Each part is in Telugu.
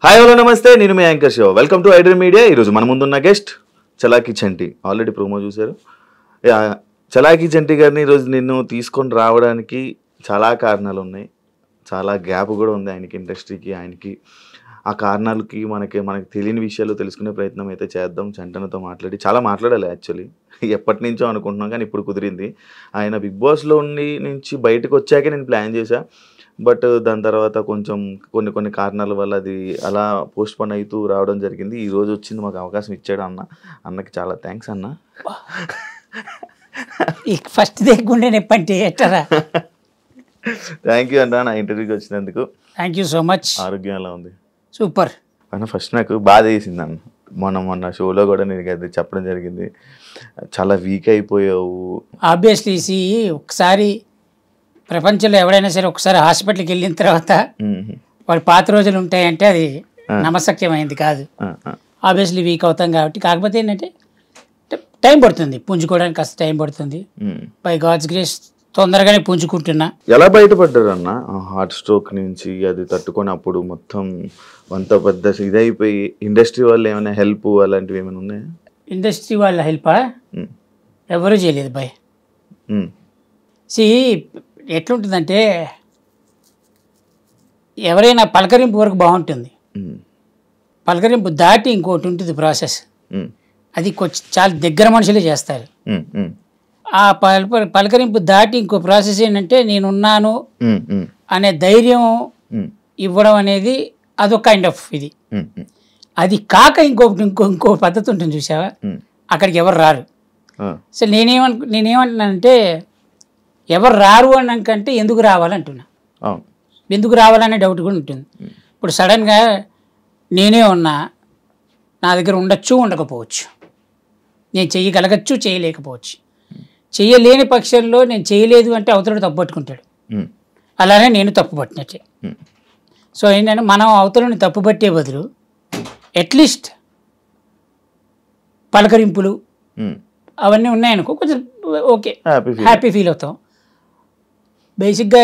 హాయ్ హలో నమస్తే, నేను మీ anchor Shiva. Welcome to iDream media. ఈరోజు మన ముందున్న guest Chalaki Chanti. Already promo చూశారు. చలాకీ చంటి గారిని ఈరోజు నిన్ను తీసుకొని రావడానికి చాలా కారణాలు ఉన్నాయి. చాలా గ్యాప్ కూడా ఉంది ఆయనకి, ఇండస్ట్రీకి, ఆయనకి. ఆ కారణాలకి మనకి తెలియని విషయాలు తెలుసుకునే ప్రయత్నం అయితే చేద్దాం. చంటనతో చాలా మాట్లాడాలి యాక్చువల్లీ. ఎప్పటి నుంచో అనుకుంటున్నాం కానీ ఇప్పుడు కుదిరింది. ఆయన బిగ్ బాస్లో నుంచి బయటకు వచ్చాకే నేను ప్లాన్ చేశా. బట్ దాని తర్వాత కొంచెం కొన్ని కారణాల వల్ల అది అలా పోస్ట్ పోన్ అవుతూ రావడం జరిగింది. ఈరోజు వచ్చింది, మాకు అవకాశం ఇచ్చాడు అన్నకి చాలా థ్యాంక్స్ అన్న. ఫస్ట్ దగ్గర ఎప్పంటే ఎట్టరా. థ్యాంక్ యూ అన్న, నా ఇంటర్వ్యూకి వచ్చినందుకు. Thank you so much. ఆరోగ్యం ఎలా ఉంది? సూపర్ అన్న. ఫస్ట్ నాకు బాధ వేసింది అన్న, మొన్న షోలో కూడా నేను అది చెప్పడం జరిగింది. చాలా వీక్ అయిపోయావు. ఆబ్వియస్లీ ఒకసారి ప్రపంచంలో ఎవడైనా సరే ఒకసారి హాస్పిటల్కి వెళ్ళిన తర్వాత వాడి పాత రోజులు ఉంటాయంటే అది నమ్మశక్యమైంది కాదు. ఆబ్వియస్లీ వీక్ అవుతాం కాబట్టి. కాకపోతే ఏంటంటే టైం పడుతుంది, పుంజుకోవడానికి కాస్త టైం పడుతుంది. బై గాడ్స్ గ్రేస్ తొందరగానే పుంజుకుంటున్నా. ఎలా బయటపడ్డారు అన్న హార్ట్ స్ట్రోక్ నుంచి? అది తట్టుకొని అప్పుడు మొత్తం అంత పెద్ద ఇదైపోయి ఇండస్ట్రీ వాళ్ళు ఏమైనా హెల్ప్ అలాంటివి ఏమైనా ఉన్నాయా? ఇండస్ట్రీ వాళ్ళ హెల్పా ఎవరూ చేయలేదు బాయ్. ఎట్లుంటుందంటే ఎవరైనా పలకరింపు వరకు బాగుంటుంది, పలకరింపు దాటి ఇంకోటి ఉంటుంది ప్రాసెస్. అది కొంచెం చాలా దగ్గర మనుషులే చేస్తారు. ఆ పలకరింపు దాటి ఇంకో ప్రాసెస్ ఏంటంటే నేనున్నాను అనే ధైర్యం ఇవ్వడం అనేది అదొక కైండ్ ఆఫ్ ఇది. అది కాక ఇంకో పద్ధతి ఉంటుంది చూసావా, అక్కడికి ఎవరు రారు. సో నేనేమంటున్నానంటే ఎవరు రారు అన్నాకంటే ఎందుకు రావాలంటున్నా. ఎందుకు రావాలనే డౌట్ కూడా ఉంటుంది. ఇప్పుడు సడన్గా నేనే ఉన్నా, నా దగ్గర ఉండొచ్చు ఉండకపోవచ్చు, నేను చెయ్యగలగచ్చు చేయలేకపోవచ్చు. చెయ్యలేని పక్షంలో నేను చేయలేదు అంటే అవతలుడు తప్పు పట్టుకుంటాడు, అలానే నేను తప్పు పట్టినట్టే. సో ఏంటంటే మనం అవతలని తప్పు పట్టే బదులు అట్లీస్ట్ పలకరింపులు అవన్నీ ఉన్నాయనుకో కొంచెం ఓకే, హ్యాపీ ఫీల్ అవుతాం. బేసిక్గా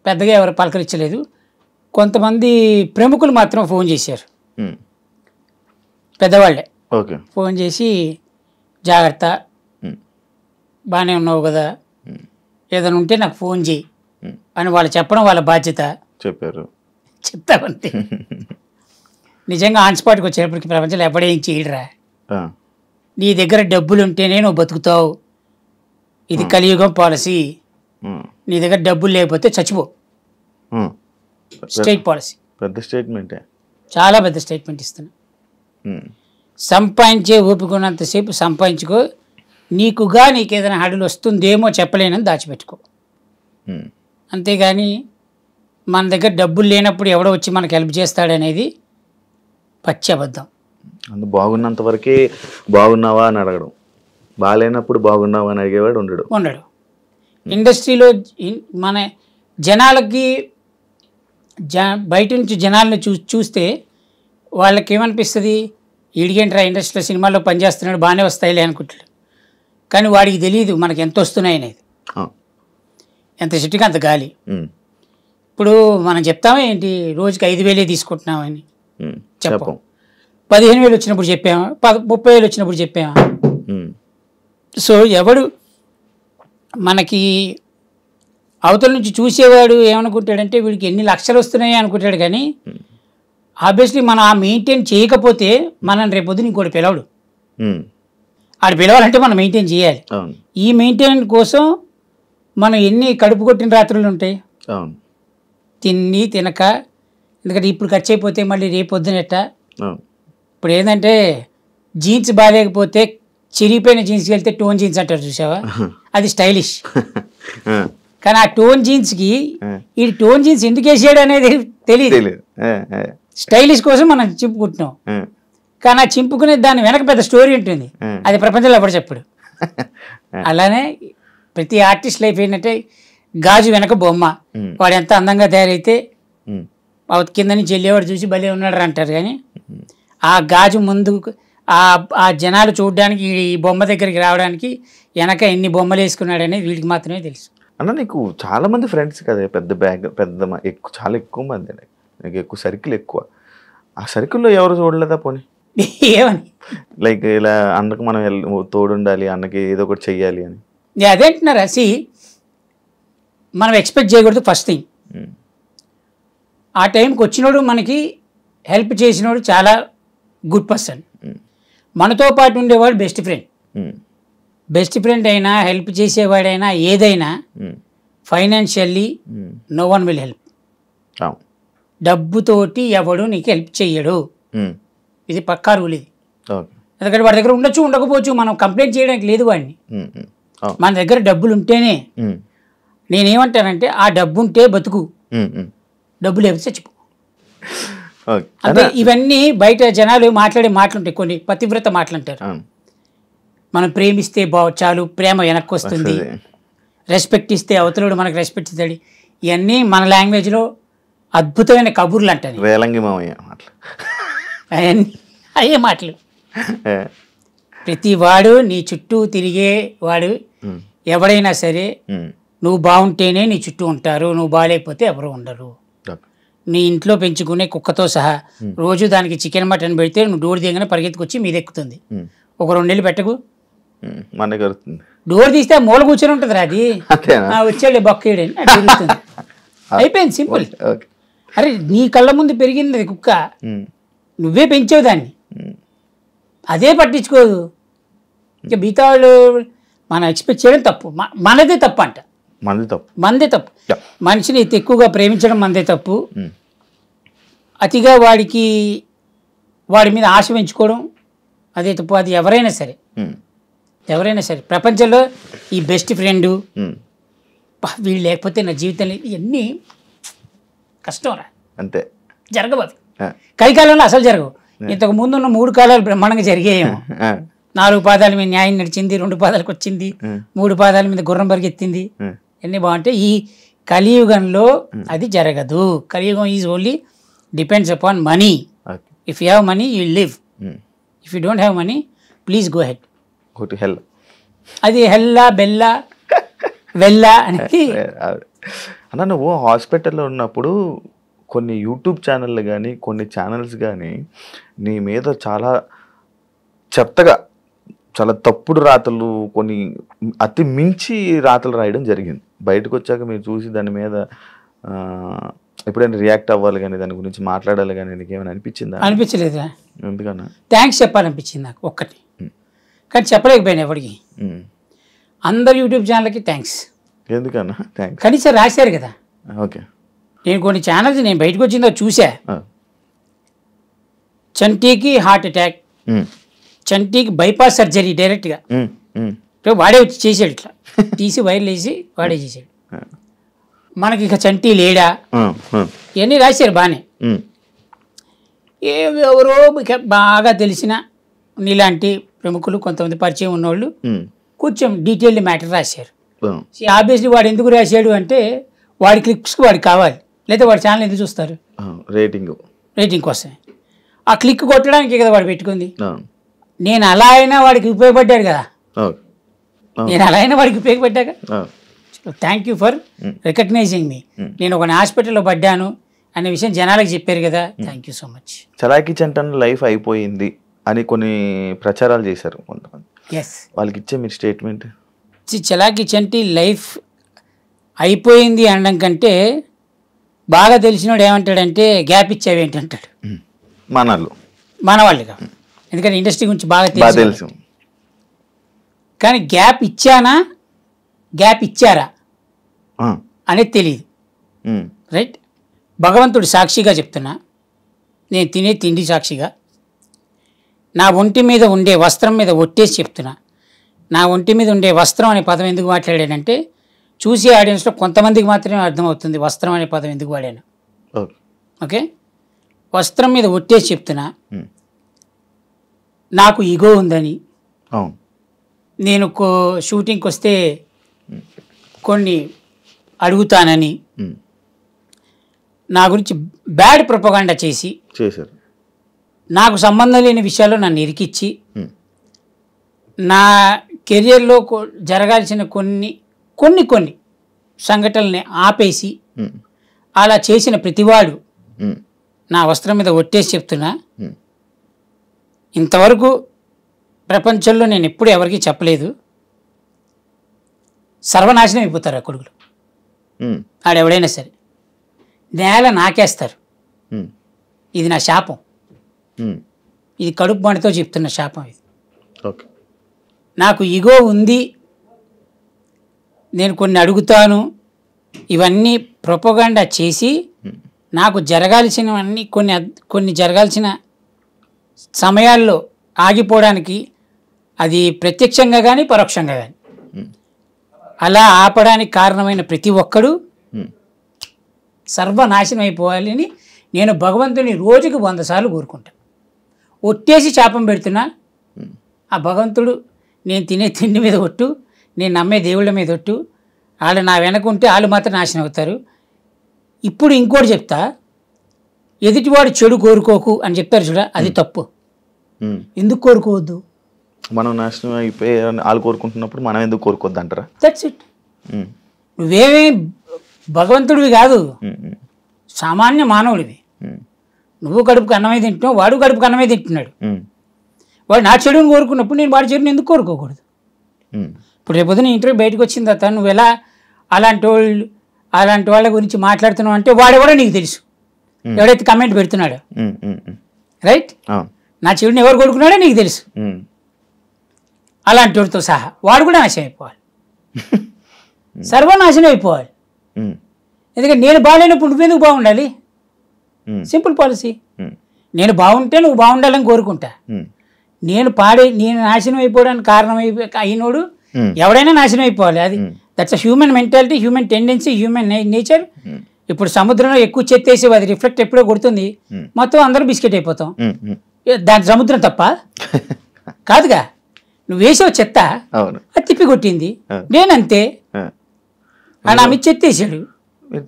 పెద్దగా ఎవరు పలకరించలేదు. కొంతమంది ప్రముఖులు మాత్రం ఫోన్ చేశారు, పెద్దవాళ్ళే ఫోన్ చేసి జాగ్రత్త, బాగానే ఉన్నావు కదా, ఏదైనా ఉంటే నాకు ఫోన్ చేయి అని వాళ్ళు చెప్పడం వాళ్ళ బాధ్యత. చెప్తామంతే. నిజంగా ఆన్ స్పాట్కి వచ్చేటప్పటికి ప్రపంచంలో ఎప్పుడేం చేయడరా. నీ దగ్గర డబ్బులు ఉంటేనే నువ్వు బతుకుతావు, ఇది కలియుగం పాలసీ. నీ దగ్గర డబ్బులు లేకపోతే చచ్చిపో. State policy. పెద్ద స్టేట్మెంట్, చాలా పెద్ద స్టేట్మెంట్ ఇస్తున్నా. సంపాదించే ఓపికన్నంతసేపు సంపాదించుకో, నీకేదైనా హడులు వస్తుందేమో చెప్పలేనని దాచిపెట్టుకో. అంతేగాని మన దగ్గర డబ్బులు లేనప్పుడు ఎవడో వచ్చి మనకు హెల్ప్ చేస్తాడనేది పచ్చి అబద్ధం. బాగున్నంత వరకే బాగున్నావా అని అడగడం, బాగాలేనప్పుడు బాగున్నావా అని అడిగేవాడు ఉండడు. ఇండస్ట్రీలో మన జనాలకి బయట నుంచి జనాలను చూస్తే వాళ్ళకి ఏమనిపిస్తుంది, ఈడిగేంట్రా ఇండస్ట్రీలో సినిమాల్లో పనిచేస్తున్నాడు బాగానే వస్తాయిలే అనుకుంటాడు. కానీ వాడికి తెలియదు మనకి ఎంత వస్తున్నాయి అనేది. ఎంత చెట్టుకి అంత గాలి. ఇప్పుడు మనం చెప్తామా ఏంటి, రోజుకి 5,000 తీసుకుంటున్నామని చెప్పం. 15,000 వచ్చినప్పుడు చెప్పామా, 30,000 వచ్చినప్పుడు చెప్పామా. సో ఎవడు మనకి అవతల నుంచి చూసేవాడు ఏమనుకుంటాడంటే వీడికి ఎన్ని లక్షలు వస్తున్నాయి అనుకుంటాడు. కానీ ఆబ్వియస్లీ మనం ఆ మెయింటైన్ చేయకపోతే మనం రేపొద్దున ఇంకోటి పిలవడు. ఆడు పిలవాలంటే మనం మెయింటైన్ చేయాలి. ఈ మెయింటైన్ కోసం మనం ఎన్ని కడుపు కొట్టిన రాత్రులు ఉంటాయి, తిని తినక. ఎందుకంటే ఇప్పుడు ఖర్చు అయిపోతే మళ్ళీ రేపొద్దునెట్ట. ఇప్పుడు ఏంటంటే జీన్స్ బాగాలేకపోతే చిరిగిపోయిన జీన్స్కి వెళ్తే టోన్ జీన్స్ అంటారు చూసావా, అది స్టైలిష్. కానీ ఆ టోన్ జీన్స్కి ఈ టోన్ జీన్స్ ఎందుకు వేసాడు అనేది తెలియదు. స్టైలిష్ కోసం మనం చింపుకుంటున్నాం, కానీ ఆ చింపుకునే దాని వెనక పెద్ద స్టోరీ ఉంటుంది, అది ప్రపంచంలో ఎవరు చెప్పడు. అలానే ప్రతి ఆర్టిస్ట్ లైఫ్ ఏంటంటే గాజు వెనక బొమ్మ. వాడు ఎంత అందంగా తయారైతే కింద నుంచి వెళ్ళేవాడు చూసి భలే ఉన్నాడు అంటారు. కానీ ఆ గాజు ముందు ఆ జనాలు చూడడానికి ఈ బొమ్మ దగ్గరికి రావడానికి వెనక ఎన్ని బొమ్మలు వేసుకున్నాడనేది వీడికి మాత్రమే తెలుసు. అన్న నీకు చాలా మంది ఫ్రెండ్స్ కదా, పెద్ద బ్యాగ్, చాలా ఎక్కువ మంది, నాకు ఎక్కువ సర్కిల్ ఎక్కువ. ఆ సర్కిల్లో ఎవరు చూడలేదా పోనీ? ఏమని లైక్ ఇలా అన్నకు మనం తోడుండాలి, అన్నకి ఏదో ఒకటి చెయ్యాలి అని. అదేంటున్నారా? మనం ఎక్స్పెక్ట్ చేయకూడదు ఫస్ట్ థింగ్. ఆ టైంకి వచ్చినోడు మనకి హెల్ప్ చేసినోడు చాలా గుడ్ పర్సన్. మనతో పాటు ఉండేవాడు బెస్ట్ ఫ్రెండ్. బెస్ట్ ఫ్రెండ్ అయినా, హెల్ప్ చేసేవాడైనా, ఏదైనా financially no one will help. డబ్బుతోటి ఎవడు నీకు హెల్ప్ చెయ్యడు. ఇది పక్కా రూల్ ఇది. ఎందుకంటే వాడి దగ్గర ఉండొచ్చు, ఉండకపోవచ్చు, మనం కంప్లైంట్ చేయడానికి లేదు వాడిని. మన దగ్గర డబ్బులు ఉంటేనే. నేనేమంటానంటే ఆ డబ్బు ఉంటే బతుకు, డబ్బు లేకపోతే చచ్చిపో. అంటే ఇవన్నీ బయట జనాలు మాట్లాడే మాటలుంటాయి, కొన్ని పతివ్రత మాటలంటారు. మనం ప్రేమిస్తే చాలు, ప్రేమ వెనక్కి వస్తుంది, రెస్పెక్ట్ ఇస్తే అవతలోడు మనకు రెస్పెక్ట్ ఇస్తాడు. ఇవన్నీ మన లాంగ్వేజ్లో అద్భుతమైన కబుర్లు అంటారు. అయ్యే మాటలు. ప్రతి వాడు నీ చుట్టూ తిరిగే వాడు ఎవడైనా సరే నువ్వు బాగుంటేనే నీ చుట్టూ ఉంటారు, నువ్వు బాగాలేకపోతే ఎవరు ఉండరు. నీ ఇంట్లో పెంచుకునే కుక్కతో సహా రోజు దానికి చికెన్ మటన్ పెడితే నువ్వు డోర్ దిగగానే పరిగెత్తుకొచ్చి మీదెక్కుతుంది. ఒక 2 నెలలు పెట్టకు, డోర్ తీస్తే మూల కూర్చొని ఉంటుంది రా, అది వచ్చాడు బొక్కేయడని తిరుగుతుంది. అయిపోయింది, సింపుల్. అరే నీ కళ్ళ ముందు పెరిగింది కుక్క, నువ్వే పెంచావు దాన్ని, అదే పట్టించుకోదు. ఇంకా మిగతా వాళ్ళు మనం ఎక్స్పెక్ట్ చేయడం తప్పు, మనదే తప్పు అంట. మనదే తప్పు. మనిషిని ఎక్కువగా ప్రేమించడం మనదే తప్పు. అతిగా వాడి మీద ఆశ పెంచుకోవడం అదే తప్పు. అది ఎవరైనా సరే ప్రపంచంలో ఈ బెస్ట్ ఫ్రెండు వీళ్ళు లేకపోతే నా జీవితంలో ఇవన్నీ కష్టం రా, అంతే. జరగవు అవి, కలికాలంలో అసలు జరగవు. ఇంతకు ముందు ఉన్న 3 కాలాలు బ్రహ్మాండంగా జరిగాయేమో. 4 పాదాల మీద న్యాయం నడిచింది, 2 పాదాలకు వచ్చింది, 3 పాదాల మీద గుర్రం పరిగెత్తింది, అన్నీ బాగుంటాయి. ఈ కలియుగంలో అది జరగదు. కలియుగం is only depends upon money. If you have money you live, if you don't have money please go head. అది హెల్లా బెల్లా వెళ్ళా అనేది. అన్న నువ్వు హాస్పిటల్లో ఉన్నప్పుడు కొన్ని యూట్యూబ్ ఛానళ్ళు కానీ కొన్ని ఛానల్స్ కానీ నీ మీద చాలా చెత్తగా, చాలా తప్పుడు రాతలు, కొన్ని అతి మించి రాతలు రాయడం జరిగింది. బయటకు వచ్చాక మీరు చూసి దాని మీద ఎప్పుడైనా రియాక్ట్ అవ్వాలి కానీ దాని గురించి మాట్లాడాలి కానీ నీకు ఏమైనా అనిపించిందా? అనిపించలేదా? ఎందుకన్నా? థ్యాంక్స్ చెప్పాలనిపించింది నాకు ఒక్కటి, కానీ చెప్పలేకపోయాను ఎవరికి. అందరు యూట్యూబ్ ఛానల్కి థ్యాంక్స్. ఎందుకన్నా థ్యాంక్స్? కనీసం రాశారు కదా. ఓకే. నేను కొన్ని ఛానల్స్ నేను బయటకు వచ్చిందో చూసా. చంటీకి హార్ట్ అటాక్, చంటీకి బైపాస్ సర్జరీ డైరెక్ట్గా వాడే వచ్చి చేసాడు, ఇట్లా తీసి వైర్లు వేసి వాడే చేసాడు. మనకి ఇక చంటీ లేడా ఇవన్నీ రాశారు బాగానే. ఎవరో బాగా తెలిసిన నీలాంటి ప్రముఖులు, కొంతమంది పరిచయం ఉన్నవాళ్ళు కొంచెం డీటెయిల్డ్ మ్యాటర్ రాశారు. ఆబ్వియస్లీ వాడు ఎందుకు రాశాడు అంటే వాడి క్లిక్స్కి వాడికి కావాలి, లేదా వాడి ఛానల్ ఎందుకు చూస్తారు? రేటింగ్ కోసమే. ఆ క్లిక్ కొట్టడానికి కదా వాడు పెట్టుకుంది. నేను అలా అయినా వాడికి ఉపయోగపడ్డాడు కదా, నేను అలా అయినా వాడికి ఉపయోగపడ్డాక thank you for recognizing me. నేను ఒక హాస్పిటల్లో పడ్డాను అనే విషయం జనాలకు చెప్పారు కదా, థ్యాంక్ యూ సో మచ్. చలాకీ చంటన్ లైఫ్ అయిపోయింది అని కొన్ని ప్రచారాలు చేశారు కొంతమంది. ఎస్, వాళ్ళకి ఇచ్చే మీరు స్టేట్మెంట్? చలాకీ చంటి లైఫ్ అయిపోయింది అనడం కంటే బాగా తెలిసినోడు ఏమంటాడంటే గ్యాప్ ఇచ్చావు ఏంటి అంటాడు. మన వాళ్ళుగా, ఎందుకంటే ఇండస్ట్రీ గురించి బాగా తెలుసు. కానీ గ్యాప్ ఇచ్చానా గ్యాప్ ఇచ్చారా అనేది తెలియదు. రైట్, భగవంతుడు సాక్షిగా చెప్తున్నా, నేను తినే తిండి సాక్షిగా, నా ఒంటి మీద ఉండే వస్త్రం మీద ఒట్టేసి చెప్తున్నా. నా ఒంటి మీద ఉండే వస్త్రం అనే పదం ఎందుకు మాట్లాడానంటే చూసే ఆడియన్స్లో కొంతమందికి మాత్రమే అర్థమవుతుంది వస్త్రం అనే పదం ఎందుకు వాడాను. ఓకే, వస్త్రం మీద ఒట్టేసి చెప్తున్నా, నాకు ఈగో ఉందని, నేను షూటింగ్కి వస్తే కొన్ని అడుగుతానని, నా గురించి బ్యాడ్ ప్రొపగాండా చేశారు. నాకు సంబంధం లేని విషయాల్లో నన్ను ఇరికిచ్చి నా కెరియర్లో జరగాల్సిన కొన్ని సంఘటనల్ని ఆపేసి అలా చేసిన ప్రతివాడు నా వస్త్రం మీద ఒట్టేసి చెప్తున్నా, ఇంతవరకు ప్రపంచంలో నేను ఎప్పుడు ఎవరికీ చెప్పలేదు, సర్వనాశనం అయిపోతారు ఆ కొడుకులు. ఆడెవడైనా సరే నేల నాకేస్తారు. ఇది నా శాపం, ఇది కడుపు మంటతో చెప్తున్న శాపం. ఇది నాకు ఈగో ఉంది, నేను కొన్ని అడుగుతాను, ఇవన్నీ ప్రొపగాండా చేసి నాకు జరగాల్సినవన్నీ కొన్ని జరగాల్సిన సమయాల్లో ఆగిపోవడానికి, అది ప్రత్యక్షంగా కానీ పరోక్షంగా కానీ అలా ఆపడానికి కారణమైన ప్రతి ఒక్కడు సర్వనాశనం అయిపోవాలని నేను భగవంతుని రోజుకి 100 సార్లు కోరుకుంటాను. ఒట్టేసి శాపం పెడుతున్నా, ఆ భగవంతుడు నేను తినే తిండి మీద ఒట్టు, నేను నమ్మే దేవుళ్ళ మీద ఒట్టు, వాళ్ళు నా వెనకుంటే వాళ్ళు మాత్రం నాశనం అవుతారు. ఇప్పుడు ఇంకోటి చెప్తా, ఎదుటివాడు చెడు కోరుకోకు అని చెప్తారు చూడ, అది తప్పు. ఎందుకు కోరుకోవద్దు? మనం నాశనం అయిపోయి వాళ్ళు కోరుకుంటున్నప్పుడు మనం ఎందుకు కోరుకోవద్దు అంటారా? That's it. నువ్వేమీ భగవంతుడివి కాదు, సామాన్య మానవుడివి. నువ్వు కడుపుకు అన్నమే తింటున్నావు, వాడు కడుపుకు అన్నమే తింటున్నాడు. వాడు నా చెడుని కోరుకున్నప్పుడు నేను వాడి చెడుని ఎందుకు కోరుకోకూడదు? ఇప్పుడు రేపొద్దున ఇంటర్వ్యూ బయటకు వచ్చిన తర్వాత నువ్వు ఎలా అలాంటి వాళ్ళ గురించి మాట్లాడుతున్నావు అంటే వాడెవడో నీకు తెలుసు, ఎవడైతే కమెంట్ పెడుతున్నాడో. రైట్? నా చెడుని ఎవరు కొడుకున్నాడో నీకు తెలుసు. అలాంటి వాడితో సహా వాడు కూడా నాశనం అయిపోవాలి, సర్వనాశనం అయిపోవాలి. ఎందుకంటే నేను బాగాలేనప్పుడు నువ్వెందుకు బాగుండాలి? Simple policy. నేను బాగుంటే నువ్వు బాగుండాలని కోరుకుంటా. నేను నాశనం అయిపోవడానికి కారణం అయినోడు ఎవడైనా నాశనం అయిపోవాలి. అది that's a human mentality, human tendency, human nature. ఇప్పుడు సముద్రంలో ఎక్కువ చెత్తేసి అది రిఫ్లెక్ట్ ఎప్పుడో కొడుతుంది, మొత్తం అందరూ బిస్కెట్ అయిపోతాం. దాని సముద్రం తప్ప కాదుగా, నువ్వు వేసావు చెత్త, అది తిప్పి కొట్టింది. నేనంతే, నా మీద చెత్త వేసాడు, నేను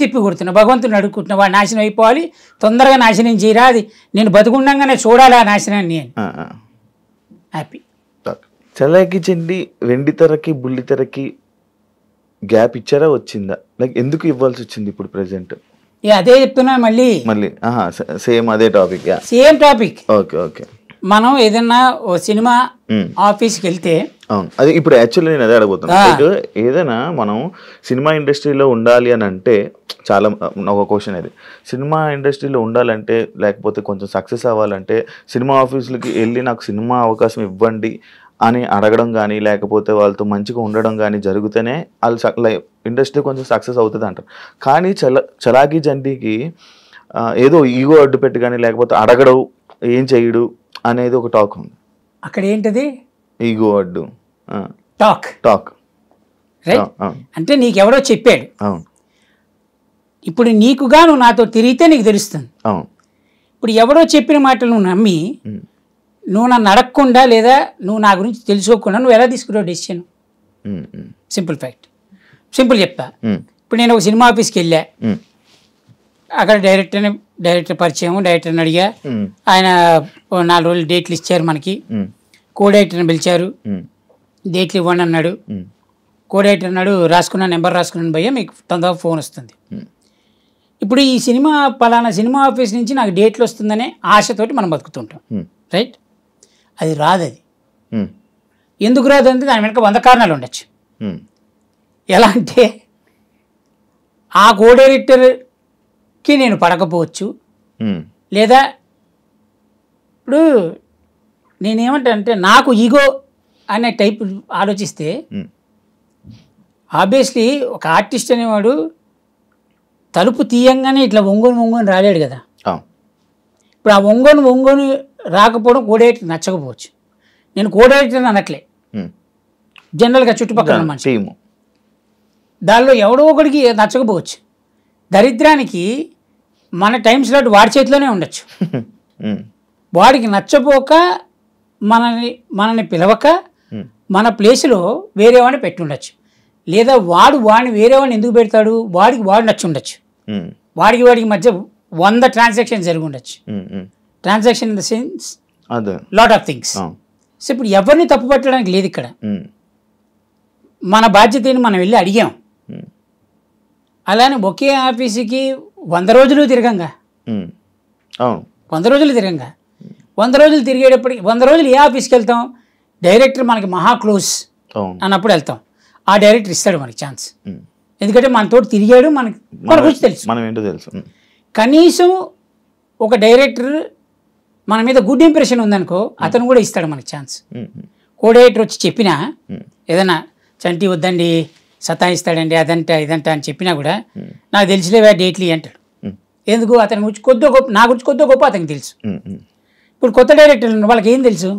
తిప్పి కొడుతున్నా. భగవంతుని అడుగుకుంటున్నా, వాడు నాశనం అయిపోవాలి, తొందరగా నాశనం చేయరా, అది నేను బతుకుండగానే చూడాలి ఆ నాశనాన్ని అని. హ్యాపీ. చలాకి చెండి వెండి తెరకి బుల్లి తెరకి గ్యాప్ ఇచ్చారా, వచ్చిందా? లైక్ ఎందుకు ఇవ్వాల్సి వచ్చింది ఇప్పుడు ప్రెసెంట్? అదే చెప్తున్నా మళ్ళీ సేమ్ అదే topic. Same topic. Okay okay. మనం ఏదన్నా ఓ సినిమా ఆఫీస్కి వెళ్తే, అవును, అది ఇప్పుడు యాక్చువల్లీ నేను అదే అడగబోతున్నాను. ఏదైనా మనం సినిమా ఇండస్ట్రీలో ఉండాలి అని అంటే చాలా ఒక క్వశ్చన్ అది. సినిమా ఇండస్ట్రీలో ఉండాలంటే లేకపోతే కొంచెం సక్సెస్ అవ్వాలంటే సినిమా ఆఫీసులకి వెళ్ళి నాకు సినిమా అవకాశం ఇవ్వండి అని అడగడం కానీ లేకపోతే వాళ్ళతో మంచిగా ఉండడం కానీ జరిగితేనే వాళ్ళు ఇండస్ట్రీ కొంచెం సక్సెస్ అవుతుంది అంటారు. కానీ చలాకీ చంటికి ఏదో ఈగో అడ్డు పెట్టి కానీ లేకపోతే అడగడు, ఏం చేయడు అనేది ఒక టాక్ ఉంది. అక్కడ ఏంటది? ఈగో అడ్డు టాక్. రైట్? అంటే నీకెవడో చెప్పాడు. అవును. ఇప్పుడు నీకుగా నువ్వు నాతో తిరిగితే నీకు తెలుస్తుంది. అవును. ఇప్పుడు ఎవడో చెప్పిన మాటలు నువ్వు నమ్మి నువ్వు నన్ను అడగకుండా లేదా నువ్వు నా గురించి తెలుసుకోకుండా నువ్వు ఎలా తీసుకున్నావు డెసిషన్? సింపుల్ ఫ్యాక్ట్, సింపుల్ చెప్తా. ఇప్పుడు నేను ఒక సినిమా ఆఫీస్కి వెళ్ళా, అక్కడ డైరెక్టర్ పరిచయం, డైరెక్టర్ని అడిగా, ఆయన 4 రోజులు డేట్లు ఇచ్చారు మనకి. కో డైరెక్టర్ని పిలిచారు, డేట్లు ఇవ్వండి అన్నాడు. కో డైరెక్టర్ అన్నాడు, నెంబర్ రాసుకున్నాను భయ్యా, మీకు తొందరగా ఫోన్ వస్తుంది. ఇప్పుడు ఈ పలానా సినిమా ఆఫీస్ నుంచి నాకు డేట్లు వస్తుందనే ఆశతోటి మనం బతుకుతుంటాం. రైట్? అది రాదు. అది ఎందుకు రాదు అంటే దాని వెనక 100 కారణాలు ఉండొచ్చు. ఎలా అంటే ఆ కో డైరెక్టర్కి నేను పడకపోవచ్చు, లేదా ఇప్పుడు నేనేమంటానంటే నాకు ఈగో అనే టైప్ ఆలోచిస్తే ఆబ్వియస్లీ ఒక ఆర్టిస్ట్ అనేవాడు తలుపు తీయంగానే ఇట్లా వంగోని రాలేడు కదా. ఇప్పుడు ఆ వంగోని రాకపోవడం కోడైరెక్టర్ నచ్చకపోవచ్చు. నేను కోడైరెక్టర్ అనట్లే, జనరల్గా చుట్టుపక్కల మనిషి, దానిలో ఎవడో ఒకడికి నచ్చకపోవచ్చు. దరిద్రానికి మన టైం స్లాట్ వాడి చేతిలోనే ఉండొచ్చు. వాడికి నచ్చపోక మనని పిలవక మన ప్లేస్లో వేరే వాడిని పెట్టుండొచ్చు. లేదా వాడిని వేరే వాడిని ఎందుకు పెడతాడు? వాడు నచ్చి ఉండొచ్చు. వాడికి మధ్య 100 ట్రాన్సాక్షన్ జరిగి ఉండొచ్చు. Transaction in the sense lot of things. So ఇప్పుడు ఎవరిని తప్పు పట్టడానికి లేదు ఇక్కడ. మన బాధ్యతని మనం వెళ్ళి అడిగాం. అలానే ఒకే ఆఫీసుకి 100 రోజులు తిరగంగా అవును 100 రోజులు తిరగంగా 100 రోజులు తిరిగేటప్పటికి 100 రోజులు ఏ ఆఫీస్కి వెళ్తాం, డైరెక్టర్ మనకి మహా క్లోజ్ అవును అన్నప్పుడు వెళ్తాం. ఆ డైరెక్టర్ ఇస్తాడు మనకి ఛాన్స్, ఎందుకంటే మనతో తిరిగాడు, మన గురించి తెలుసు. మనం ఏంటో తెలుసు. కనీసం ఒక డైరెక్టర్ మన మీద గుడ్ ఇంప్రెషన్ ఉందనుకో, అతను కూడా ఇస్తాడు మనకి ఛాన్స్. కో డైరెక్టర్ వచ్చి చెప్పినా ఏదైనా చంటి వద్దండి సతాయిస్తాడండి అదంటే ఇదంట అని చెప్పినా కూడా నాకు తెలిసిలేవా డేట్లీ అంటాడు. ఎందుకు? అతని గురించి కొద్ది గొప్ప, నా గురించి కొద్ది గొప్ప అతనికి తెలుసు. ఇప్పుడు కొత్త డైరెక్టర్లు వాళ్ళకి ఏం తెలుసు?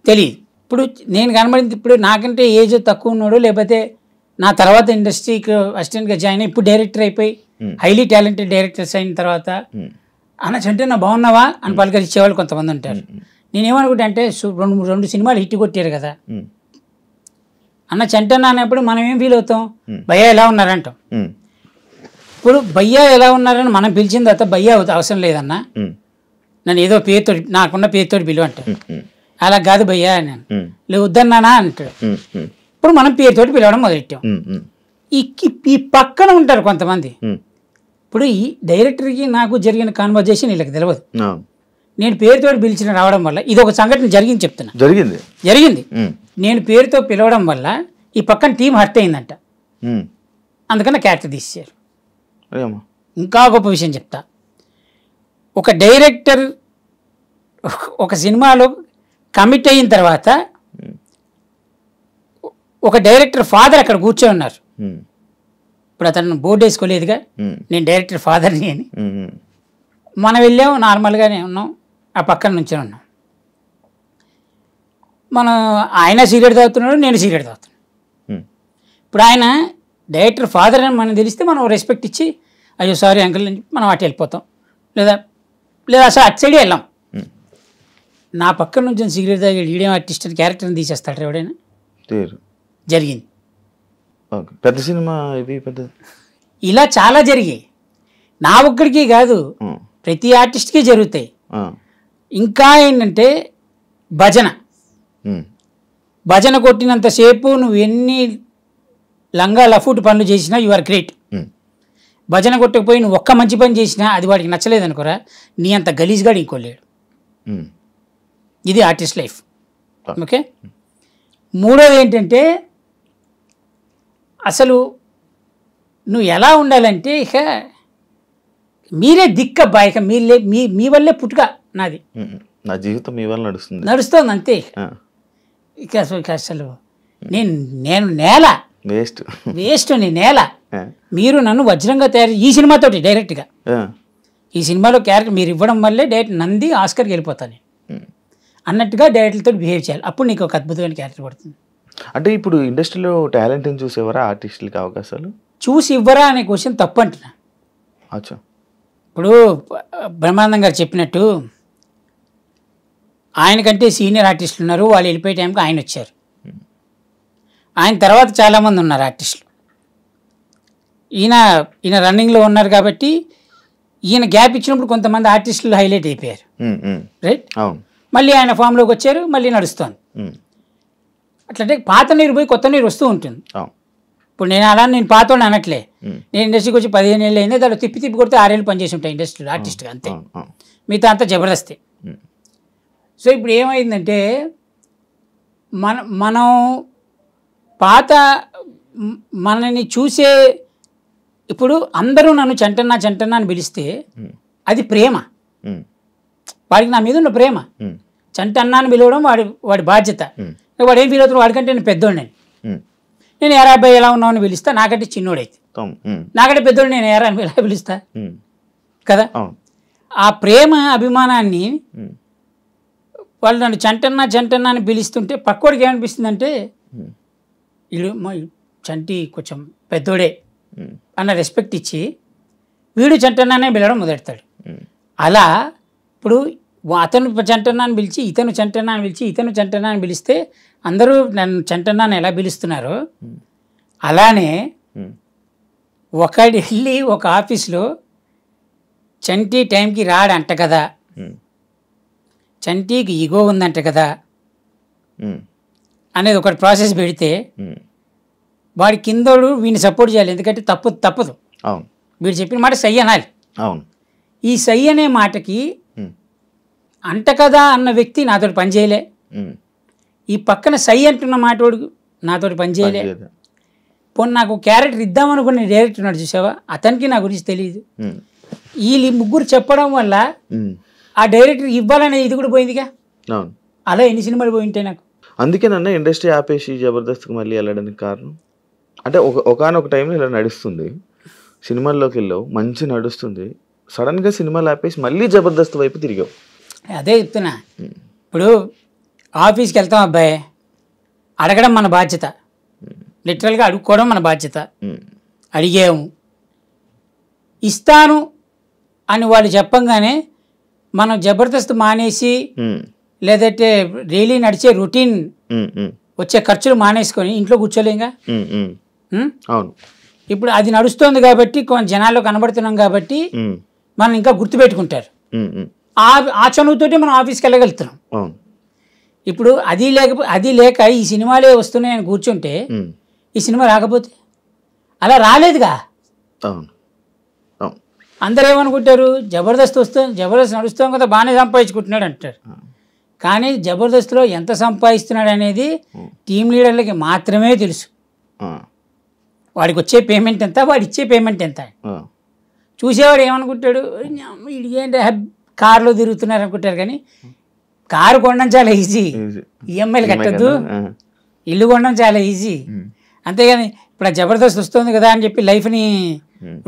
తెలియదు. ఇప్పుడు నేను కనబడింది, ఇప్పుడు నాకంటే ఏజ్ తక్కువ ఉన్నాడు, లేకపోతే నా తర్వాత ఇండస్ట్రీకి అసిస్టెంట్గా జాయిన్ అయ్యి ఇప్పుడు డైరెక్టర్ అయిపోయి హైలీ టాలెంటెడ్ డైరెక్టర్స్ అయిన తర్వాత అన్న చంటే నా బాగున్నావా అని పలకరించేవాళ్ళు కొంతమంది ఉంటారు. నేనేమనుకుంటా అంటే రెండు సినిమాలు హిట్ కొట్టారు కదా అన్న చంటన్న అనేప్పుడు మనం ఏం ఫీల్ అవుతాం, భయ్యా ఎలా ఉన్నారంటాం. ఇప్పుడు భయ్యా ఎలా ఉన్నారని మనం పిలిచిన తర్వాత భయ్యా అవసరం లేదన్నా, నన్ను ఏదో పేరుతో నాకున్న పేరుతో పిలువ అంటాడు. అలా కాదు భయ్యా నేను లేదు వద్దన్నానా అంటాడు. ఇప్పుడు మనం పేరుతోటి పిలవడం మొదలెట్టాం. ఈ పక్కన ఉంటారు కొంతమంది. ఇప్పుడు ఈ డైరెక్టర్కి నాకు జరిగిన కాన్వర్జేషన్ వీళ్ళకి తెలియదు. నేను పేరుతో పిలిచిన రావడం వల్ల ఇది ఒక సంఘటన జరిగింది చెప్తున్నా. జరిగింది నేను పేరుతో పిలవడం వల్ల ఈ పక్కన టీం హర్ట్ అయిందంట, అందుకని క్యారెక్టర్ తీసేశారు. ఇంకా గొప్ప విషయం చెప్తా, ఒక డైరెక్టర్ ఒక సినిమాలో కమిట్ అయిన తర్వాత ఒక డైరెక్టర్ ఫాదర్ అక్కడ కూర్చొని ఉన్నారు. ఇప్పుడు అతను బోర్డు వేసుకోలేదుగా నేను డైరెక్టర్ ఫాదర్ని అని. మనం వెళ్ళాము నార్మల్గానే ఉన్నాం, ఆ పక్కన నుంచే ఉన్నాం. మనం ఆయన సిగరెట్ తాగుతున్నాడు, నేను సిగరెట్ తాగుతున్నాను. ఇప్పుడు ఆయన డైరెక్టర్ ఫాదర్ అని మనం తెలిస్తే మనం రెస్పెక్ట్ ఇచ్చి అయ్యో సారీ అంకుల్ అని మనం అటు వెళ్ళిపోతాం, లేదా అసలు అటు సైడే వెళ్ళాం. నా పక్కన నుంచి సిగరెట్ తాగి ఈడేం ఆర్టిస్ట్ అని క్యారెక్టర్ని తీసేస్తాడు ఎవడైనా. జరిగింది పెద్ద సినిమా ఇది పెద్ద. ఇలా చాలా జరిగాయి, నా ఒక్కడికి కాదు ప్రతి ఆర్టిస్ట్కి జరుగుతాయి. ఇంకా ఏంటంటే భజన కొట్టినంతసేపు నువ్వు ఎన్ని లంగా లఫూట్ పనులు చేసినా యు ఆర్ గ్రేట్. భజన కొట్టకపోయి నువ్వు ఒక్క మంచి పని చేసినా అది వాడికి నచ్చలేదు అనుకోరా, నీ అంత గలీజ్గా ఇంకోలేడు. ఇది ఆర్టిస్ట్ లైఫ్. ఓకే, మూడోది ఏంటంటే అసలు నువ్వు ఎలా ఉండాలంటే ఇక మీరే దిక్కబ్బా, ఇక మీ వల్లే పుట్టుక నాది, నా జీవితం మీ వల్ల నడుస్తుంది అంతే. ఇక అసలు నేను నేల వేస్ట్ నీ నేల. మీరు నన్ను వజ్రంగా తయారు ఈ సినిమాతోటి డైరెక్ట్గా ఈ సినిమాలో క్యారెక్టర్ మీరు ఇవ్వడం వల్లే డైరెక్ట్ నంది ఆస్కర్కి వెళ్ళిపోతాను అన్నట్టుగా డైరెక్టర్తో బిహేవ్ చేయాలి, అప్పుడు నీకు ఒక అద్భుతమైన క్యారెక్టర్ పడుతుంది. అంటే ఇప్పుడు ఇండస్ట్రీలో టాలెంట్ని చూసి ఎవరా ఆర్టిస్టులకి అవకాశాలు చూసి ఇవ్వరా అనే క్వశ్చన్ తప్పు అంటున్నా. ఇప్పుడు బ్రహ్మానందం గారు చెప్పినట్టు ఆయనకంటే సీనియర్ ఆర్టిస్టులు ఉన్నారు, వాళ్ళు వెళ్ళిపోయే టైంకి ఆయన వచ్చారు. ఆయన తర్వాత చాలామంది ఉన్నారు ఆర్టిస్టులు. ఈయన రన్నింగ్లో ఉన్నారు కాబట్టి ఈయన గ్యాప్ ఇచ్చినప్పుడు కొంతమంది ఆర్టిస్టులు హైలైట్ అయిపోయారు, రైట్. మళ్ళీ ఆయన ఫామ్లోకి వచ్చారు, మళ్ళీ నడుస్తుంది. అట్లంటే పాత నీరు పోయి కొత్త నీరు వస్తూ ఉంటుంది. ఇప్పుడు నేను పాతోడు అనట్లే, నేను ఇండస్ట్రీకి వచ్చి 15 ఏళ్ళు అయింది, దాంట్లో తిప్పి కొడితే 6 ఏళ్ళు పనిచేసి ఉంటాయి ఇండస్ట్రీలో ఆర్టిస్ట్గా, అంతే. మిగతా అంతా జబర్దస్తే. సో ఇప్పుడు ఏమైందంటే మనం మనని చూసే, ఇప్పుడు అందరూ నన్ను చంటన్నా అని పిలిస్తే అది ప్రేమ, వాడికి నా మీద ఉన్న ప్రేమ. చంటన్నా అని పిలవడం వాడి బాధ్యత. వాడు ఏం ఫీల్ అవుతున్నాడు, వాడికంటే నేను పెద్దోడిని, నేను ఎరా అబ్బాయి ఎలా ఉన్నావు అని పిలుస్తా, నాకంటే చిన్నోడైతే. నాకంటే పెద్దోడు నేను ఎరా అని ఎలా పిలుస్తా కదా. ఆ ప్రేమ అభిమానాన్ని వాళ్ళు నన్ను చంటన్నా అని పిలుస్తుంటే పక్కోడికి ఏమనిపిస్తుంది అంటే వీళ్ళు చంటి కొంచెం పెద్దోడే అన్న రెస్పెక్ట్ ఇచ్చి వీడు చంటన్నానే పిలవడం మొదలెడతాడు. అలా ఇప్పుడు అతను చంటన్నా అని పిలిచి ఇతను చంటన్నా అని పిలిచి ఇతను చంటన్నా అని పిలిస్తే అందరూ నన్ను చంటన్నా అని ఎలా పిలుస్తున్నారో అలానే ఒకడు వెళ్ళి ఒక ఆఫీస్లో చంటి టైంకి రాడంట కదా, చంటికి ఈగో ఉందంట కదా అనేది ఒకటి ప్రాసెస్ పెడితే వాడి కిందోడు వీడిని సపోర్ట్ చేయాలి, ఎందుకంటే తప్పదు. వీడు చెప్పిన మాట సై అనాలి. ఈ సై అనే మాటకి ఉమ్, అంట కదా అన్న వ్యక్తి నాతోటి పనిచేయలే, ఉమ్. ఈ పక్కన సై అంటున్న మాటోడు నాతోటి పనిచేయలే. పనిచేయదు. పోనీ నాకు క్యారెక్టర్ ఇద్దామనుకున్న డైరెక్టర్ ఉన్నాడు చూసావా, అతనికి నా గురించి తెలియదు. ఉమ్, వీళ్ళు ముగ్గురు చెప్పడం వల్ల ఉమ్. ఆ డైరెక్టర్ ఇవ్వాలనే ఇది కూడా పోయిందిగా. అవును. అలా ఎన్ని సినిమాలు పోయి ఉంటాయి నాకు. అందుకే నన్ను ఇండస్ట్రీ ఆపేసి జబర్దస్త్కి మళ్ళీ వెళ్ళడానికి కారణం అంటే ఒకనొక టైంలో ఇలా నడుస్తుంది, సినిమాల్లోకి వెళ్ళావు, మంచి నడుస్తుంది, సడన్గా సినిమాలు ఆపేసి మళ్ళీ జబర్దస్త్ వైపు తిరిగావు. అదే చెప్తున్నా. ఇప్పుడు ఆఫీస్కి వెళ్తాం అబ్బాయి, అడగడం మన బాధ్యత, లిటరల్గా అడుక్కోవడం మన బాధ్యత. ఉమ్, అడిగాము, ఇస్తాను అని వాళ్ళు చెప్పంగానే మనం జబర్దస్త్ మానేసి ఉమ్, లేదంటే డైలీ నడిచే రొటీన్ ఉమ్, ఉమ్, వచ్చే ఖర్చులు మానేసుకొని ఇంట్లో కూర్చోలేంగా. ఉమ్, ఉమ్. ఉం? అవును. ఇప్పుడు అది నడుస్తోంది కాబట్టి కొంచెం జనాల్లో కనబడుతున్నాం కాబట్టి ఉమ్, మనం ఇంకా గుర్తుపెట్టుకుంటారు. ఉమ్, ఉమ్. ఆ చనువుతోటి మనం ఆఫీస్కి వెళ్ళగలుగుతున్నాం. అవును. ఇప్పుడు అది లేక ఈ సినిమాలే వస్తున్నాయని కూర్చుంటే ఉమ్, ఈ సినిమా రాకపోతే అలా రాలేదుగా. అవును. అవును. అందరూ ఏమనుకుంటారు, జబర్దస్త్ నడుస్తాం కదా బాగానే సంపాదించుకుంటున్నాడు అంటారు. కానీ జబర్దస్త్లో ఎంత సంపాదిస్తున్నాడు అనేది టీం లీడర్లకి మాత్రమే తెలుసు. ఆ, వాడికి వచ్చే పేమెంట్ ఎంత, వాడు ఇచ్చే పేమెంట్ ఎంత. ఆ, చూసేవాడు ఏమనుకుంటాడు, ఏంటి కారులో తిరుగుతున్నారు అనుకుంటారు. కానీ కారు కొనడం చాలా ఈజీ, ఈజీ. ఈఎంఐలు కట్టద్దు, ఆ, ఇల్లు కొనడం చాలా ఈజీ. ఉమ్, అంతేగాని ఇప్పుడు ఆ జబర్దస్త్ వస్తుంది కదా అని చెప్పి లైఫ్ని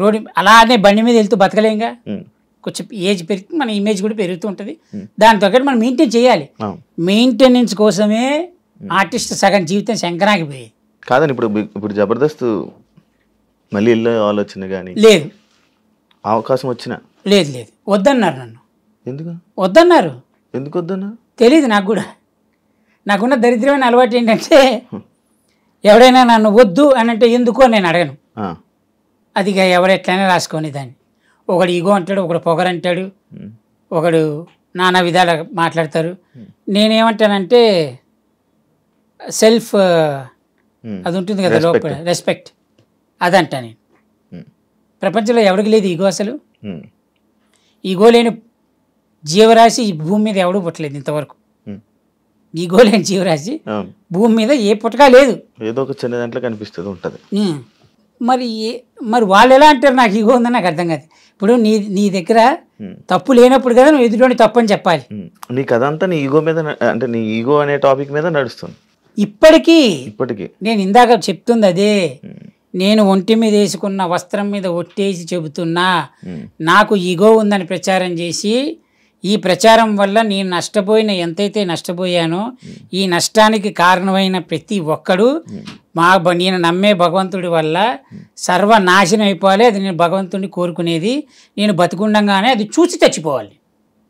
రోడ్డు అలానే బండి మీద వెళ్తూ బతకలేంగా. ఉమ్, కొంచెం ఏజ్ పెరిగి మన ఇమేజ్ కూడా పెరుగుతూ ఉంటుంది. దాని తగ్గట్టు మనం మెయింటైన్ చేయాలి. అవును. మెయింటెనెన్స్ కోసమే ఆర్టిస్ట్ సగం జీవితం శంకరాగిపోయేది. కాదండి, ఇప్పుడు జబర్దస్త్ మళ్ళీ వెళ్ళే ఆలోచన కానీ లేదు అవకాశం వచ్చినా లేదు వద్దన్నారు నన్ను. ఎందుకు వద్దన్నారు, ఎందుకు వద్దన్నా తెలీదు నాకు కూడా. నాకున్న దరిద్రమైన అలవాటు ఏంటంటే ఎవడైనా నన్ను వద్దు అని అంటే ఎందుకు అని నేను అడగను. ఆ, అది ఇక ఎవరు ఎట్లయినా రాసుకొని దాన్ని. ఒకడు ఈగో అంటాడు, ఒకడు పొగరంటాడు, ఉమ్, ఒకడు నానా విధాలు మాట్లాడతారు. నేనేమంటానంటే సెల్ఫ్ ఉమ్, అది ఉంటుంది కదా లోపల, రెస్పెక్ట్, అదంటా నేను. ఉమ్, ప్రపంచంలో ఎవరికి లేదు ఈగో. అసలు ఉమ్, ఈగో లేని జీవరాశి ఈ భూమి మీద ఎవడూ పుట్టలేదు ఇంతవరకు. ఉమ్. ఈగో లేని జీవరాశి అవును. భూమి మీద ఏ పుట్టక లేదు. ఏదో ఒక చిన్న దాంట్లో కనిపిస్తుంది ఉంటుంది. మరి వాళ్ళు ఎలా అంటారు నాకు ఈగో ఉందని నాకు అర్థం కాదు. ఇప్పుడు నీ దగ్గర ఉమ్, తప్పు లేనప్పుడు కదా నువ్వు ఎదుటి తప్పు అని చెప్పాలి. ఉమ్. నీ కథ అంతా నీ ఈగో మీద అంటే నీ ఈగో అనే టాపిక్ మీద నడుస్తుంది ఇప్పటికీ. నేను ఇందాక చెప్తుంది అదే. ఉమ్, నేను ఒంటి మీద వేసుకున్న వస్త్రం మీద ఒట్టేసి చెబుతున్నా, ఉమ్, నాకు ఈగో ఉందని ప్రచారం చేసి ఈ ప్రచారం వల్ల నేను ఎంతైతే నష్టపోయానో ఈ నష్టానికి కారణమైన ప్రతి ఒక్కడు నేను నమ్మే భగవంతుడి వల్ల సర్వనాశనం అయిపోవాలి. అది నేను భగవంతుడిని కోరుకునేది. నేను బతికుండగానే అది చూసి చచ్చిపోవాలి.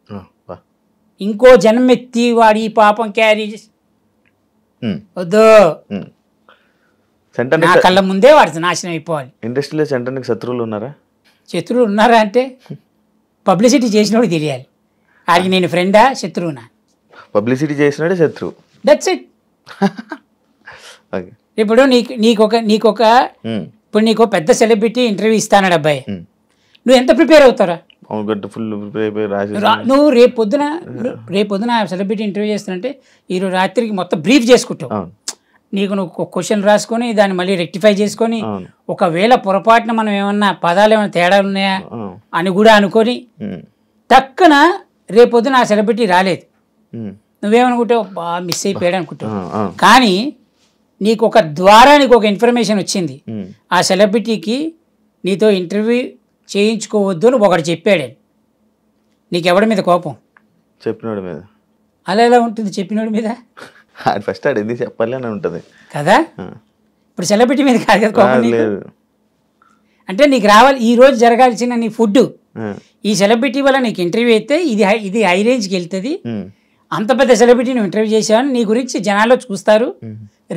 ఆ, బా. ఇంకో జన్మెత్తి వాడి ఈ పాపం క్యారీ ఉమ్, వద్దు. ఉమ్. సెంటర్ నా కళ్ళ ముందే వాడి నాశనం అయిపోవాలి. ఇండస్ట్రీలో సెంటర్కి శత్రువులు ఉన్నారా? శత్రువులు ఉన్నారా అంటే పబ్లిసిటీ చేసినోడు తెలియాలి. ఆడికి నేను ఫ్రెండా శత్రువునా? పబ్లిసిటీ చేసినాడే శత్రువు. That's it. ఓకే. ఇప్పుడు ఇప్పుడు నీకు పెద్ద సెలబ్రిటీ ఇంటర్వ్యూ ఇస్తానాడు అబ్బాయి, నువ్వు ఎంత ప్రిపేర్ అవుతారా? ఫుల్ రాసి నువ్వు రేపొద్దున సెలబ్రిటీ ఇంటర్వ్యూ చేస్తానంటే ఈరోజు రాత్రికి మొత్తం బ్రీఫ్ చేసుకుంటావు. నువ్వు క్వశ్చన్ రాసుకొని దాన్ని మళ్ళీ రెక్టిఫై చేసుకొని ఒకవేళ పొరపాటున మనం ఏమన్నా పదాలు ఏమైనా తేడాలు ఉన్నాయా అని కూడా అనుకొని టక్కున రేపొద్దున ఆ సెలబ్రిటీ రాలేదు, నువ్వేమనుకుంటావు, బాగా మిస్ అయిపోయాడు అనుకుంటావు. కానీ నీకు ఒక ఇన్ఫర్మేషన్ వచ్చింది, ఆ సెలబ్రిటీకి నీతో ఇంటర్వ్యూ చేయించుకోవద్దు అని ఒకటి చెప్పాడు. నీకు ఎవడి మీద కోపం? చెప్పినోడి మీద. అలా ఎలా ఉంటుంది చెప్పినోడి మీద? ఫస్ట్ ఆడు ఎందుకు చెప్పాలి అని ఉంటుంది కదా. ఇప్పుడు సెలబ్రిటీ మీద కాదు కదా కోపం నీకు. లేదు అంటే నీకు రావాలి ఈ రోజు జరగాల్సిన నీ ఫుడ్ ఈ సెలబ్రిటీ వల్ల నీకు ఇంటర్వ్యూ అయితే ఇది హై రేంజ్కి వెళ్తుంది. అంత పెద్ద సెలబ్రిటీ నువ్వు ఇంటర్వ్యూ చేసావని నీ గురించి జనాల్లో చూస్తారు,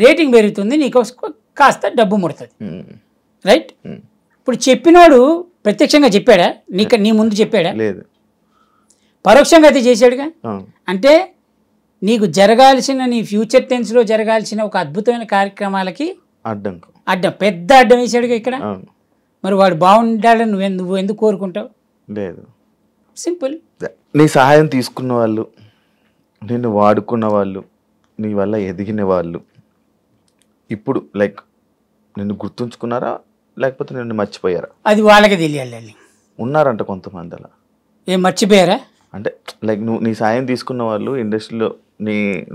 రేటింగ్ పెరుగుతుంది, నీకు కాస్త డబ్బు ముడుతుంది. రైట్. ఇప్పుడు చెప్పినోడు ప్రత్యక్షంగా చెప్పాడా? నీ ముందు చెప్పాడా? లేదు. పరోక్షంగా అయితే చేశాడుగా. అంటే నీకు జరగాల్సిన నీ ఫ్యూచర్ టెన్స్లో జరగాల్సిన ఒక అద్భుతమైన కార్యక్రమాలకి అడ్డం పెద్ద అడ్డం వేసాడుగా ఇక్కడ. మరి వాడు బాగుండాలని నువ్వు ఎందుకు కోరుకుంటావు? లేదు. సింపుల్. నీ సహాయం తీసుకున్న వాళ్ళు, నిన్ను వాడుకున్న వాళ్ళు, నీ వల్ల ఎదిగిన వాళ్ళు ఇప్పుడు లైక్ నిన్ను గుర్తుంచుకున్నారా లేకపోతే నిన్ను మర్చిపోయారా? అది వాళ్ళకి తెలియాలి. ఉన్నారంట కొంతమంది అలా. ఏం మర్చిపోయారా? అంటే లైక్ నీ సాయం తీసుకున్న వాళ్ళు ఇండస్ట్రీలో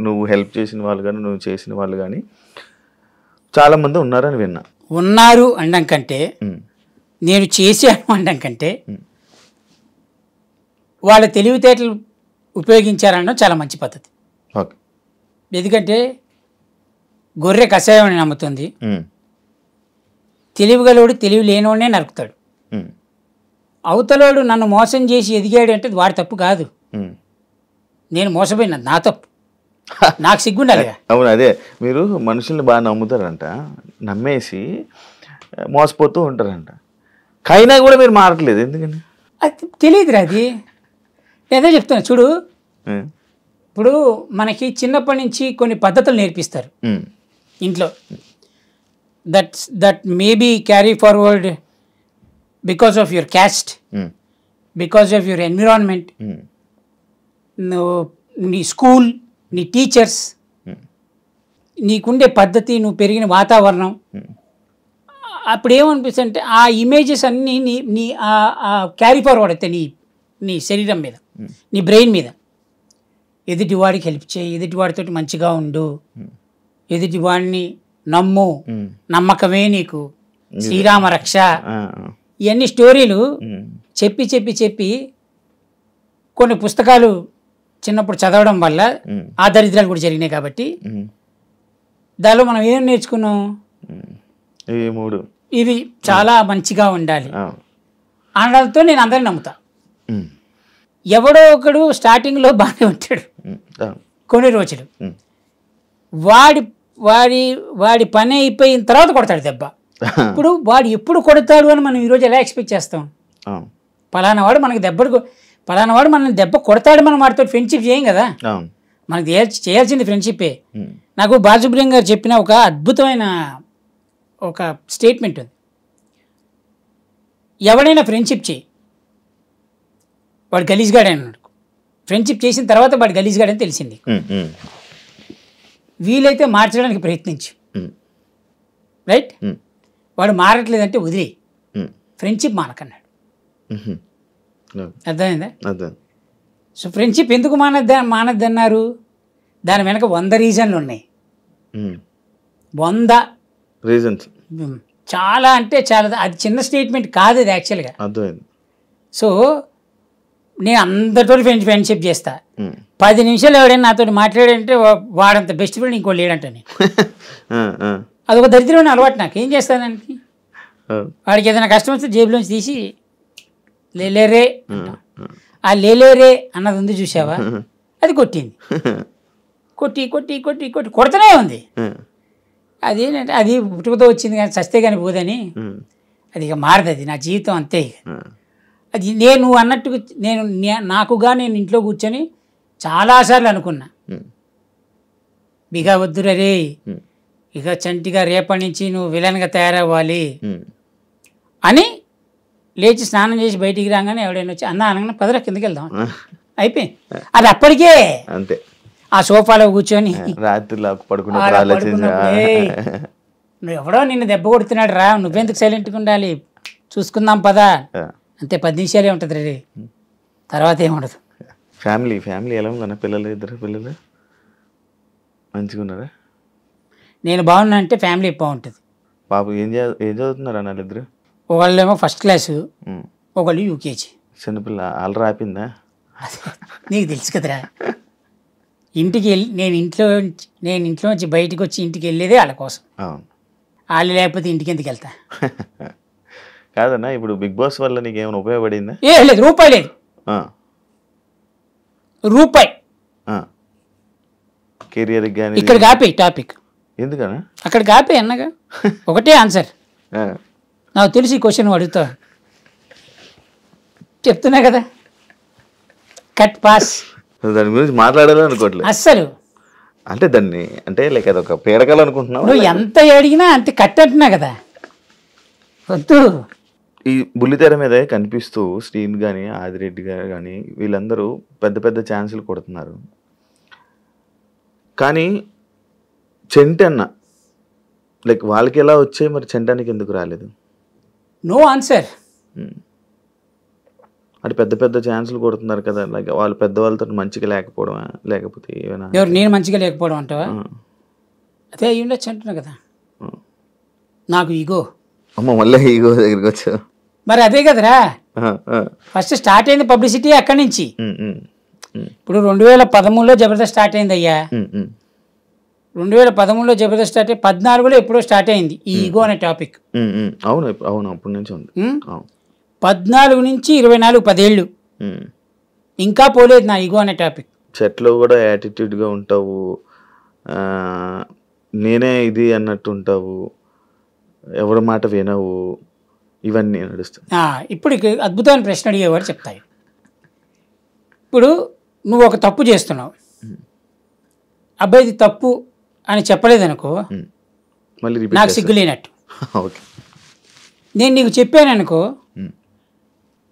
నువ్వు హెల్ప్ చేసిన వాళ్ళు కానీ నువ్వు చేసిన వాళ్ళు కానీ చాలామంది ఉన్నారని విన్నా. ఉన్నారు అనడం కంటే నేను చేశాను అనడం కంటే వాళ్ళ తెలివితేటలు ఉపయోగించారనడం చాలా మంచి పద్ధతి. ఓకే. ఎందుకంటే గొర్రె కషాయం అని నమ్ముతుంది, తెలివిగలోడు తెలివి లేనివాడినే నరుకుతాడు. అవతలోడు నన్ను మోసం చేసి ఎదిగాడు అంటే వాడి తప్పు కాదు, నేను మోసపోయినా నా తప్పు, నాకు సిగ్గుండాలి. అవును, అదే మీరు మనుషుల్ని బాగా నమ్ముతారంట, నమ్మేసి మోసపోతూ ఉంటారంట. కైనా కూడా మీరు మారట్లేదు ఎందుకని? అది తెలియదురా. అది నేనే చెప్తున్నా చూడు, ఇప్పుడు మనకి చిన్నప్పటి నుంచి కొన్ని పద్ధతులు నేర్పిస్తారు ఇంట్లో, that maybe carry forward because of your caste, because of your environment, నీ స్కూల్, నీ టీచర్స్, నీకుండే పద్ధతి, నువ్వు పెరిగిన వాతావరణం. అప్పుడు ఏమనిపిస్తుంది అంటే ఆ ఇమేజెస్ అన్నీ నీ క్యారీ ఫార్వర్డ్ అయితే నీ శరీరం మీద, నీ బ్రెయిన్ మీద. ఎదుటివాడికి హెల్ప్ చేయి, ఎదుటివాడితో మంచిగా ఉండు, ఎదుటివాడిని నమ్ము, నమ్మకమే నీకు శ్రీరామ రక్ష, ఇవన్నీ స్టోరీలు చెప్పి చెప్పి చెప్పి కొన్ని పుస్తకాలు చిన్నప్పుడు చదవడం వల్ల ఆ దరిద్రాలు కూడా జరిగినాయి. కాబట్టి దానిలో మనం ఏం నేర్చుకున్నాం? ఇవి చాలా మంచిగా ఉండాలి అనడంతో నేను అందరిని నమ్ముతా. ఎవడో ఒకడు స్టార్టింగ్లో బాగానే ఉంటాడు కొన్ని రోజులు, వాడి వాడి వాడి పని అయిపోయిన తర్వాత కొడతాడు దెబ్బ. ఇప్పుడు వాడు ఎప్పుడు కొడతాడు అని మనం ఈరోజు ఎలా ఎక్స్పెక్ట్ చేస్తాం? పలానా వాడు మనకి పలానా వాడు మనల్ని దెబ్బ కొడతాడు, మనం వాడితో ఫ్రెండ్షిప్ చేయం కదా. మనకి చేయాల్సింది ఫ్రెండ్షిప్పే. నాకు బాలసుబ్రహ్మణ్యం గారు చెప్పిన ఒక అద్భుతమైన ఒక స్టేట్మెంట్ ఉంది. ఎవడైనా ఫ్రెండ్షిప్ చేయి, వాడు గలీజ్గాడే అన్నాడు. ఫ్రెండ్షిప్ చేసిన తర్వాత వాడు గలీజ్గాడని తెలిసింది. వీలైతే మార్చడానికి ప్రయత్నించు, రైట్? వాడు మారట్లేదంటే వదిలే, ఫ్రెండ్షిప్ మానకన్నాడు. అర్థమైందా? సో ఫ్రెండ్షిప్ ఎందుకు మానద్దన్నారు? దాని వెనక 100 రీజన్లు ఉన్నాయి. 100 రీజన్స్, చాలా అంటే చాలా. అది చిన్న స్టేట్మెంట్ కాదు అది యాక్చువల్గా. సో నేను అందరితో ఫ్రెండ్షిప్ చేస్తా. 10 నిమిషాలు ఎవడైనా నాతో మాట్లాడంటే వాడంత బెస్ట్ ఫ్రెండ్ ఇంకో లేడంట. నేను అదొక దరిద్రమైన అలవాటు. నాకు ఏం చేస్తానంటే, వాడికి ఏదైనా కష్టం వస్తే జేబులోంచి తీసి లేలేరే, ఆ లేలేరే అన్నది ఉంది చూసావా, అది కొట్టింది. కొట్టి కొట్టి కొట్టి కొట్టి కొడుతూనే ఉంది. అదేంటంటే అది పుట్టుకతో వచ్చింది కానీ చస్తే కానీ పోదని, అది ఇక మారదు. అది నా జీవితం అంతే. అది నేను అన్నట్టుగా నాకుగా నేను ఇంట్లో కూర్చొని చాలాసార్లు అనుకున్నా, బిగా వద్దురా రే, ఇక చంటిగా రేపటి నుంచి నువ్వు విలన్గా తయారవ్వాలి అని లేచి స్నానం చేసి బయటికి రాగానే ఎవడైనా వచ్చి అన్న అనగానే పదరా కిందకి వెళ్దాం అయిపోయింది. అది అప్పటికే అంతే. ఆ సోఫాలో కూర్చొని నువ్వు ఎవడో నిన్ను దెబ్బ కొడుతున్నాడు రా, నువ్వెందుకు సైలెంట్గా ఉండాలి, చూసుకుందాం పదా, అంతే. 10 నిమిషాలే ఉంటుంది రే, తర్వాత ఏముండదు. ఫ్యామిలీ ఎలా ఉందన్న? పిల్లలు, 2 పిల్లలు మంచిగా ఉన్నారా? నేను బాగున్నా అంటే ఫ్యామిలీ బాగుంటుంది. బాబు ఏం చదువుతున్నారు అన్న? 2 ఒకళ్ళేమో ఫస్ట్ క్లాసు, ఒకళ్ళు యూకేజీ. చిన్నపిల్ల అలరా ఆపిందా? నీకు తెలుసు కదరా, ఇంటికి వెళ్ళి నేను ఇంట్లో నుంచి బయటకు వచ్చి ఇంటికి వెళ్ళేదే వాళ్ళ కోసం. వాళ్ళు లేకపోతే ఇంటికి ఎందుకు వెళ్తా? కాదన్నా, ఇప్పుడు బిగ్ బాస్ వల్ల నీకు ఏమైనా ఉపయోగపడిందా? లేదు, రూపాయి లేదు. రూపాయి కెరియర్ కానీ ఇక్కడ కాపే టాపిక్. ఎందుకన్నా అక్కడ కాపే అన్నగా ఒకటే ఆన్సర్. నాకు తెలిసి ఈ క్వశ్చన్ అడుగుతా, చెప్తున్నా కదా, కట్ పాస్. దాని గురించి మాట్లాడాలని అనుకోవట్లేదు అస్సలు. అంటే దాన్ని అంటే లైక్ అదొక పేడకాలు అనుకుంటున్నావు. నువ్వు ఎంత అడిగినా అంతే కట్ అంటున్నా కదా. వద్దు, ఈ బుల్లితెర మీద కనిపిస్తూ శ్రీన్ కానీ ఆదిరెడ్డి గారు కానీ వీళ్ళందరూ పెద్ద పెద్ద ఛాన్సులు కొడుతున్నారు. కానీ చెంటన్న లైక్ వాళ్ళకి ఎలా వచ్చాయి, మరి చెంటానికి ఎందుకు రాలేదు? No answer. అంటే పెద్ద పెద్ద ఛాన్సులు కొడుతున్నారు కదా, లైక్ వాళ్ళు పెద్దవాళ్ళతో మంచిగా లేకపోవడం, లేకపోతే ఏమైనా? ఎవరు నేను మంచిగా లేకపోవడం అంటావా? అదే అయ్యి ఉండొచ్చు అంటున్నా కదా. నాకు ఈగో. అమ్మ మళ్ళీ ఈగో దగ్గరికి వచ్చా. మరి అదే కదరా, ఫస్ట్ స్టార్ట్ అయింది పబ్లిసిటీ అక్కడి నుంచి. ఇప్పుడు 2013లో జబర్దస్త్ స్టార్ట్ అయింది అయ్యా. 2013లో జబర్దస్త్ స్టార్ట్ అయ్యి 14లో ఎప్పుడో స్టార్ట్ అయింది ఈ ఈగో అనే టాపిక్. అవును అవును, అప్పటి నుంచి ఉంది. 14 నుంచి 24 10 ఏళ్ళు ఇంకా పోలేదు నా ఈగో అనే టాపిక్. చెట్లో కూడా యాటిట్యూడ్గా ఉంటావు, నేనే ఇది అన్నట్టు ఉంటావు, ఎవరి మాట వినవు, ఇవన్నీ నడుస్తుంది. ఇప్పుడు అద్భుతమైన ప్రశ్న అడిగేవాడు చెప్తాయి. ఇప్పుడు నువ్వు ఒక తప్పు చేస్తున్నావు, అబ్బాయి ఇది తప్పు అని చెప్పలేదనుకో మళ్ళీ నాకు సిగ్గులేనట్టు. ఓకే, నేను నీకు చెప్పాను అనుకో,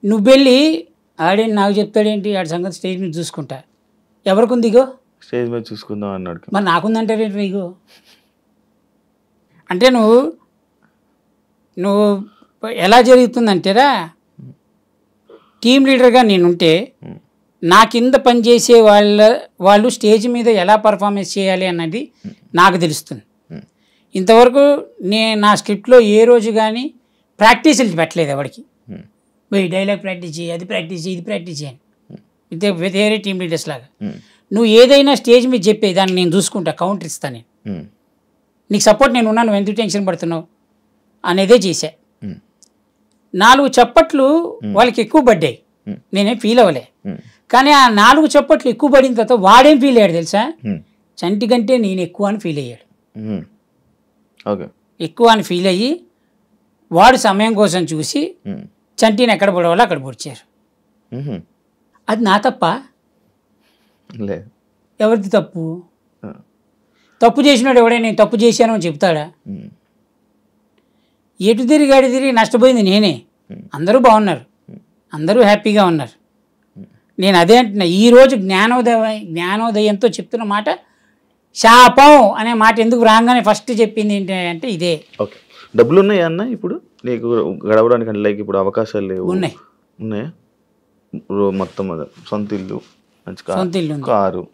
నువ్వు వెళ్ళి ఆడేంటి నాకు చెప్తాడేంటి, ఆడి సంగతి స్టేజ్ మీద చూసుకుంటా. ఎవరికి ఉంది ఇగో? స్టేజ్ మీద చూసుకుందాం అన్నాడు. మరి నాకుందంటారేంటి నీకు? అంటే నువ్వు ఎలా జరుగుతుందంటేరా, టీమ్ లీడర్గా నేనుంటే నా కింద పనిచేసే వాళ్ళు స్టేజ్ మీద ఎలా పర్ఫార్మెన్స్ చేయాలి అన్నది నాకు తెలుస్తుంది. ఇంతవరకు నా స్క్రిప్ట్లో ఏ రోజు కానీ ప్రాక్టీసులు పెట్టలేదు ఎవరికి. ఈ డైలాగ్ ప్రాక్టీస్ చేయి, అది ప్రాక్టీస్ చేయి, ఇది ప్రాక్టీస్ చేయని, ఇదే వేరే టీమ్ లీడర్స్ లాగా. నువ్వు ఏదైనా స్టేజ్ మీద చెప్పే దాన్ని నేను చూసుకుంటా, కౌంటర్ ఇస్తాను నేను, నీకు సపోర్ట్ నేను ఉన్నాను, నువ్వు ఎందుకు టెన్షన్ పడుతున్నావు అనేదే చేశా. 4 చప్పట్లు వాళ్ళకి ఎక్కువ పడ్డాయి, నేనేం ఫీల్ అవ్వలే. కానీ ఆ 4 చప్పట్లు ఎక్కువ పడిన తర్వాత వాడేం ఫీల్ అయ్యాడు తెలుసా? చంటి కంటే నేను ఎక్కువ అని ఫీల్ అయ్యాడు. ఎక్కువ అని ఫీల్ అయ్యి వాడు సమయం కోసం చూసి చంటిని ఎక్కడ పడవాలో అక్కడ పొడిచారు. అది నా తప్ప? ఎవరిది తప్పు? తప్పు చేసినాడు ఎవడైనా నేను తప్పు చేశాను అని చెప్తాడా? ఎటు తిరిగి అటు తిరిగి నష్టపోయింది నేనే. అందరూ బాగున్నారు, అందరూ హ్యాపీగా ఉన్నారు. నేను అదే అంటున్నా, ఈరోజు జ్ఞానోదయంతో చెప్తున్న మాట శాపం అనే మాట ఎందుకు రాగానే ఫస్ట్ చెప్పింది ఏంటి అంటే ఇదే. ఓకే, డబ్బులు ఉన్నాయా అన్న ఇప్పుడు నీకు గడవడానికి? అంటే లైక్ ఇప్పుడు అవకాశాలు లేవు? ఉన్నాయా? మొత్తం సొంత ఇల్లు, మంచి కారు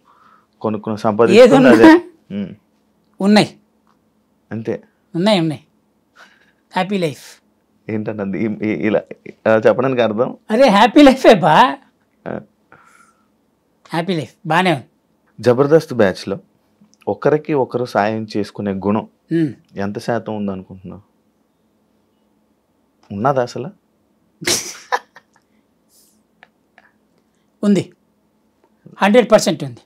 కొనుక్కున్న సంపాదించుకున్నా? ఉన్నాయి అంతే, ఉన్నాయి. హ్యాపీ లైఫ్ ఏంటన్నది ఇలా చెప్పడానికి అర్థం? అరే హ్యాపీ లైఫే బా, హ్యాపీ లైఫ్ బాగానే ఉంది. జబర్దస్త్ బ్యాచ్లో ఒకరికి ఒకరు సాయం చేసుకునే గుణం ఎంత శాతం ఉందనుకుంటున్నావు? ఉన్నదా అసలు? ఉంది, 100% ఉంది.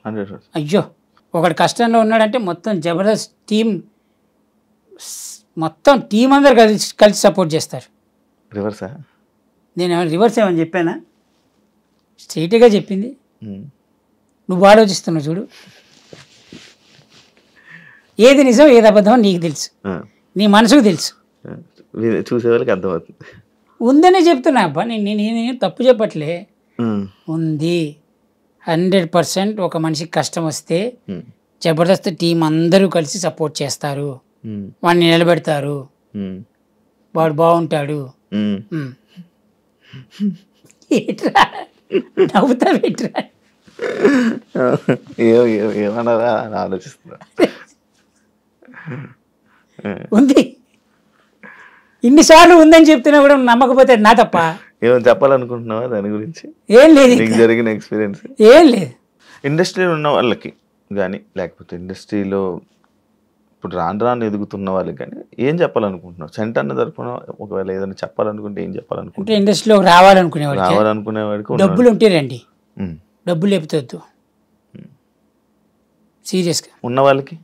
100%. అయ్యో, ఒకటి కష్టంలో ఉన్నాడంటే మొత్తం జబర్దస్త్ మొత్తం టీం అందరు కలిసి సపోర్ట్ చేస్తారు. రివర్సా? నేను రివర్స్ ఏమని చెప్పానా? స్ట్రైట్గా చెప్పింది. నువ్వు ఆలోచిస్తున్నావు చూడు, ఏది నిజం ఏది అబద్ధం నీకు తెలుసు, నీ మనసుకు తెలుసు, చూసే వాళ్ళకి అర్థమవుతుంది. ఉందనే చెప్తున్నా అబ్బా, నేను తప్పు చెప్పట్లే. ఉంది 100%. ఒక మనిషికి కష్టం వస్తే జబర్దస్త్ టీం అందరూ కలిసి సపోర్ట్ చేస్తారు, వాడిని నిలబెడతారు, వాడు బాగుంటాడు. ఏట్రా నవ్వుతా పెట్టరా? ఏమన్నారా ఆలోచిస్తున్నా. ఉంది, ఇన్నిసార్లు ఉందని చెప్తున్నా కూడా నమ్మకపోతే నా తప్ప? ఏమైనా చెప్పాలనుకుంటున్నావా దాని గురించి? ఏం లేదు, నీకు జరిగిన ఎక్స్పీరియన్స్ ఏం లేదు. ఇండస్ట్రీలో ఉన్న వాళ్ళకి కానీ లేకపోతే ఇండస్ట్రీలో ఇప్పుడు రాను ఎదుగుతున్న వాళ్ళకి కానీ ఏం చెప్పాలనుకుంటున్నావు? సెంట్ అన్న తరపున ఒకవేళ ఏదైనా చెప్పాలనుకుంటే ఏం చెప్పాలనుకుంటున్నా? ఇండస్ట్రీలో రావాలనుకునేవాడికి డబ్బులు ఉంటే రండి, డబ్బులు లేకపోతే సీరియస్గా. ఉన్న వాళ్ళకి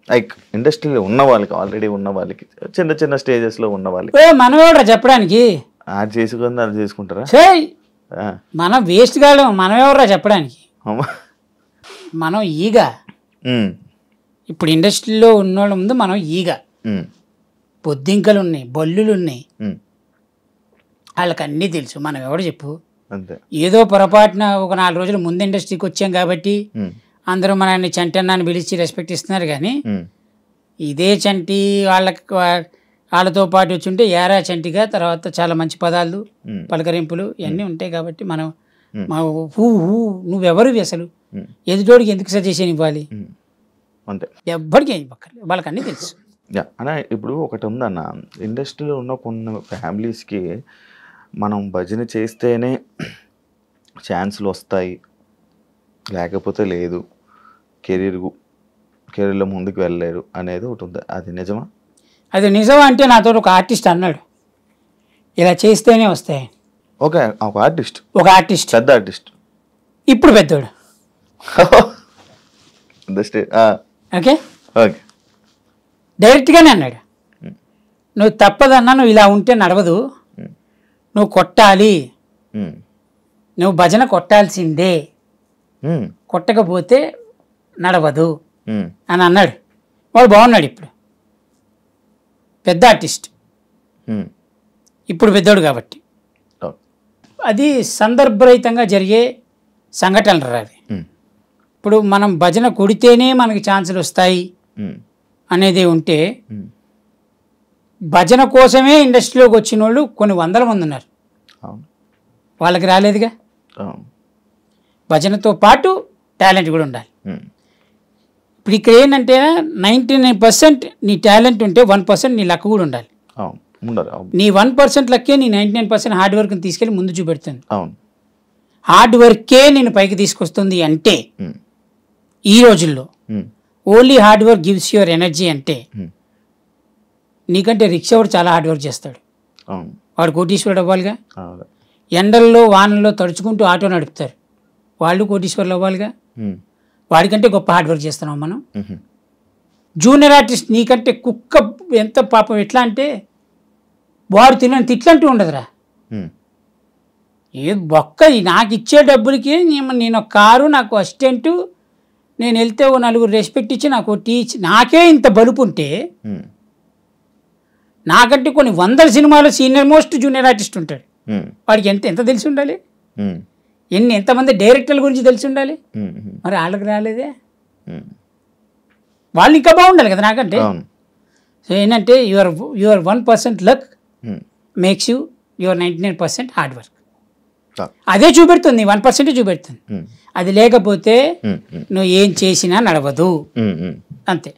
లైక్ ఇండస్ట్రీలో ఉన్న వాళ్ళకి, ఆల్రెడీ ఉన్న వాళ్ళకి, చిన్న చిన్న స్టేజెస్లో ఉన్న వాళ్ళకి మనమేవరా చెప్పడానికి? అది చేసుకుంది అది చేసుకుంటారా? మనం వేస్ట్ కాదు, మనమేవరా చెప్పడానికి? మనం ఈగా ఇప్పుడు ఇండస్ట్రీలో ఉన్నోళ్ళ ముందు మనం ఈగా. పొద్దింకలు ఉన్నాయి, బల్లులు ఉన్నాయి, వాళ్ళకి అన్నీ తెలుసు. మనం ఎవడు చెప్పు, అంతే. ఏదో పొరపాటున ఒక 4 రోజులు ముందు ఇండస్ట్రీకి వచ్చాం కాబట్టి అందరూ మనల్ని చంటి అన్నాన్ని పిలిచి రెస్పెక్ట్ ఇస్తున్నారు. కానీ ఇదే చంటి వాళ్ళతో పాటు వచ్చి ఉంటే ఏరా చంటిగా తర్వాత చాలా మంచి పదాలు పలకరింపులు ఇవన్నీ ఉంటాయి. కాబట్టి మనం నువ్వెవరు అసలు ఎదుటోడికి ఎందుకు సజెషన్ ఇవ్వాలి, అంతే. ఎవ్వరికి ఏం పక్కర్లేదు, వాళ్ళకి అన్నీ తెలుసు. అన్న ఇప్పుడు ఒకటి ఉందన్న, ఇండస్ట్రీలో ఉన్న కొన్ని ఫ్యామిలీస్కి మనం భజన చేస్తేనే ఛాన్సులు వస్తాయి, లేకపోతే లేదు, కెరీర్లో ముందుకు వెళ్ళలేరు అనేది ఒకటి ఉంది. అది నిజమా? అది నిజమా అంటే నాతో ఒక ఆర్టిస్ట్ అన్నాడు, ఇలా చేస్తేనే వస్తాయి. ఒక ఆర్టిస్ట్, పెద్ద ఆర్టిస్ట్, ఇప్పుడు పెద్దోడు. ఓకే, డైరెక్ట్గానే అన్నాడు, నువ్వు తప్పదన్నా, నువ్వు ఇలా ఉంటే నడవదు, నువ్వు కొట్టాలి, నువ్వు భజన కొట్టాల్సిందే, కొట్టకపోతే నడవదు అని అన్నాడు. వాడు బాగున్నాడు, ఇప్పుడు పెద్ద ఆర్టిస్ట్, ఇప్పుడు పెద్దోడు. కాబట్టి అది సందర్భరహితంగా జరిగే సంఘటనలు అది. ఇప్పుడు మనం భజన కొడితేనే మనకి ఛాన్సులు వస్తాయి అనేది ఉంటే, భజన కోసమే ఇండస్ట్రీలోకి వచ్చిన వాళ్ళు కొన్ని వందల మంది ఉన్నారు, వాళ్ళకి రాలేదుగా. భజనతో పాటు టాలెంట్ కూడా ఉండాలి. ఇప్పుడు ఇక్కడ ఏంటంటే 99% నీ టాలెంట్ ఉంటే 1% నీ లక్ కూడా ఉండాలి. నీ 1% లక్కే నీ 99% హార్డ్ వర్క్ని తీసుకెళ్ళి ముందు చూపెడుతుంది. హార్డ్ వర్కే నేను పైకి తీసుకొస్తుంది అంటే ఈ రోజుల్లో only hard work gives your energy అంటే, నీకంటే రిక్షా వాడు చాలా హార్డ్ వర్క్ చేస్తాడు, వాడు కోటీశ్వరుడు అవ్వాలిగా. ఎండల్లో వానల్లో తడుచుకుంటూ ఆటో నడుపుతారు, వాళ్ళు కోటీశ్వరులు అవ్వాలిగా. వాడికంటే గొప్ప హార్డ్ వర్క్ చేస్తున్నాం మనం. జూనియర్ ఆర్టిస్ట్ నీకంటే కుక్క ఎంత పాపం, ఎట్లా అంటే వాడు తినని తిట్లంటూ ఉండదురా. ఏ బొక్క, నాకు ఇచ్చే డబ్బులకి నేను ఒక కారు, నాకు అసిస్టెంటు, నేను వెళ్తే ఓ నలుగురు రెస్పెక్ట్ ఇచ్చి నాకు టీచ్, నాకే ఇంత బలుపు ఉంటే నాకంటే కొన్ని వందల సినిమాలో సీనియర్ మోస్ట్ జూనియర్ ఆర్టిస్ట్ ఉంటాడు, వాడికి ఎంత తెలిసి ఉండాలి, ఎంతమంది డైరెక్టర్ల గురించి తెలిసి ఉండాలి. మరి వాళ్ళకి రాలేదే, వాళ్ళు ఇంకా బాగుండాలి కదా నాకంటే. సో ఏంటంటే your 1% luck makes your 99% hard work. అదే చూపెడుతుంది, 1% చూపెడుతుంది. అది లేకపోతే నువ్వు ఏం చేసినా నడవదు, అంతే.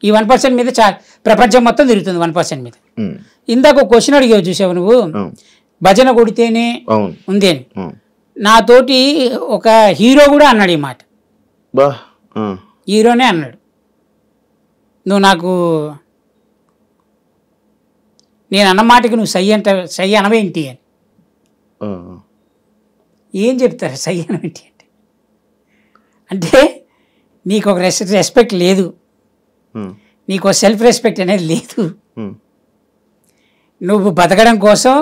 ఈ 1% మీద ప్రపంచం మొత్తం తిరుగుతుంది 1% మీద. ఇందాక ఒక క్వశ్చన్ అడిగావు చూసావు నువ్వు, భజన కొడితేనే ఉంది అని. నాతోటి ఒక హీరో కూడా అన్నాడు ఈ మాట, హీరోనే అన్నాడు, నువ్వు నాకు నేను అన్న మాటకి నువ్వు సై అనవేంటి అని. ఏం చెప్తారు సై అనవేంటి అంటే? అంటే నీకు ఒక రెస్పెక్ట్ లేదు, నీకు ఒక సెల్ఫ్ రెస్పెక్ట్ అనేది లేదు. నువ్వు బతకడం కోసం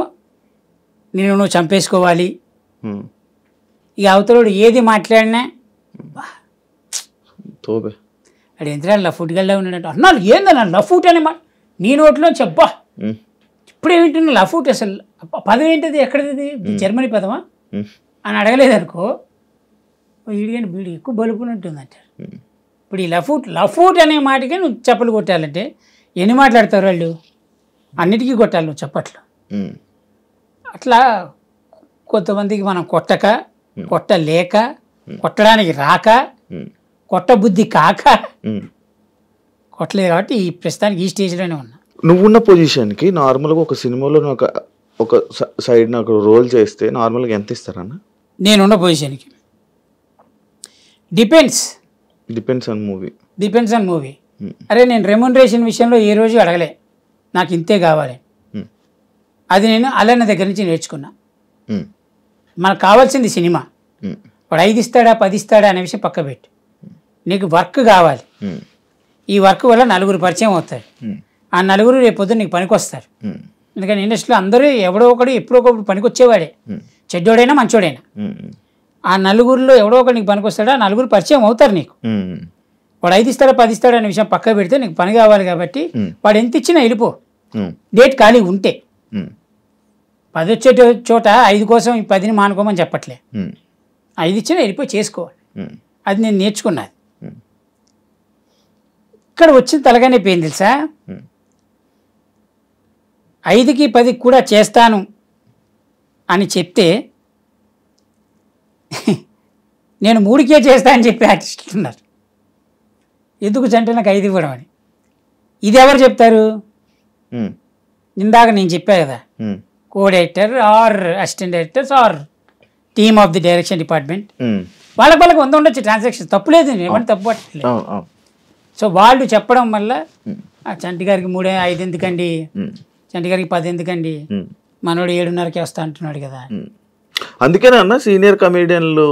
నువ్వు చంపేసుకోవాలి. ఇక అవతలోడు ఏది మాట్లాడినా అడు ఎంత లఫ్ట్ గల్లా ఉన్నాడంటే అన్నాడు, ఏందన్నా లఫ్ట్ అనే మాట నీ నోట్లో చెప్పా, ఇప్పుడేమింటున్నా లఫ్ట్ అసలు పదం ఏంటది, ఎక్కడది, జర్మనీ పదమా అని అడగలేదనుకో, వీడికి వీడి ఎక్కువ బలుపునట్టుంది అంటారు. ఇప్పుడు ఈ లఫ్ట్ అనే మాటకే నువ్వు చప్పలు కొట్టాలంటే ఎన్ని మాట్లాడతారు వాళ్ళు, అన్నిటికీ కొట్టాలి నువ్వు చప్పట్లు. అట్లా కొంతమందికి మనం కొట్టలేక, కొట్టడానికి రాక, కొట్టబుద్ధి కాక కొట్టలేదు. కాబట్టి ఈ ప్రస్తుతానికి ఈ స్టేజ్లోనే ఉన్నా. నువ్వున్న పొజిషన్కి నార్మల్గా ఒక సినిమాలో ఒక సైడ్ నాకు రోల్ చేస్తే నార్మల్గా ఎంత ఇస్తారన్న? నేనున్న పొజిషన్కి డిపెండ్స్ ఆన్ మూవీ. అరే నేను రెమ్యునరేషన్ విషయంలో ఏ రోజు అడగలే, నాకు ఇంతే కావాలి. అది నేను అలన్న దగ్గర నుంచి నేర్చుకున్నా. మనకు కావాల్సింది సినిమా, వాడు 5 ఇస్తాడా 10 ఇస్తాడా అనే విషయం పక్క పెట్టు, నీకు వర్క్ కావాలి. ఈ వర్క్ వల్ల నలుగురు పరిచయం అవుతారు, ఆ నలుగురు రేపు పొద్దున్న నీకు పనికి వస్తారు. ఎందుకంటే ఇండస్ట్రీలో అందరూ ఎవడో ఒకడు ఎప్పుడో ఒకటి పనికి వచ్చేవాడే, చెడ్డోడైనా మంచోడైనా. ఆ నలుగురిలో ఎవడో ఒకటి నీకు పనికి వస్తాడో ఆ నలుగురు పరిచయం అవుతారు నీకు. వాడు 5 ఇస్తాడా 10 ఇస్తాడా అనే విషయం పక్క పెడితే నీకు పని కావాలి కాబట్టి వాడు ఎంత ఇచ్చినా వెళ్ళిపో, డేట్ ఖాళీ ఉంటే. 10 వచ్చే చోట 5 కోసం ఈ 10ని మానుకోమని చెప్పట్లే. 5 ఇచ్చినా వెళ్ళిపోయి చేసుకోవాలి. అది నేను నేర్చుకున్నది. ఇక్కడ వచ్చిన తలగానే పోయింది తెలుసా. 5కి 10కి కూడా చేస్తాను అని చెప్తే నేను 3కే చేస్తా అని చెప్పి ఆర్టిస్టులు ఉన్నారు. ఎందుకు అంటే నాకు 5 ఇవ్వడం అని. ఇది ఎవరు చెప్తారు? ఇందాక నేను చెప్పా కదా, co director or assistant directors or team of the direction department. వాళ్ళకి ఉండొచ్చు ట్రాన్సాక్షన్, తప్పులేదు, నేను ఏమంటే తప్పు పట్టలేదు. సో వాళ్ళు చెప్పడం వల్ల చంటి గారికి 5 ఎందుకండి, చంటి గారికి 10 ఎందుకండి, మనోడు 7:30కి వస్తా అంటున్నాడు కదా. అందుకేనా అన్న సీనియర్ కమేడియన్లు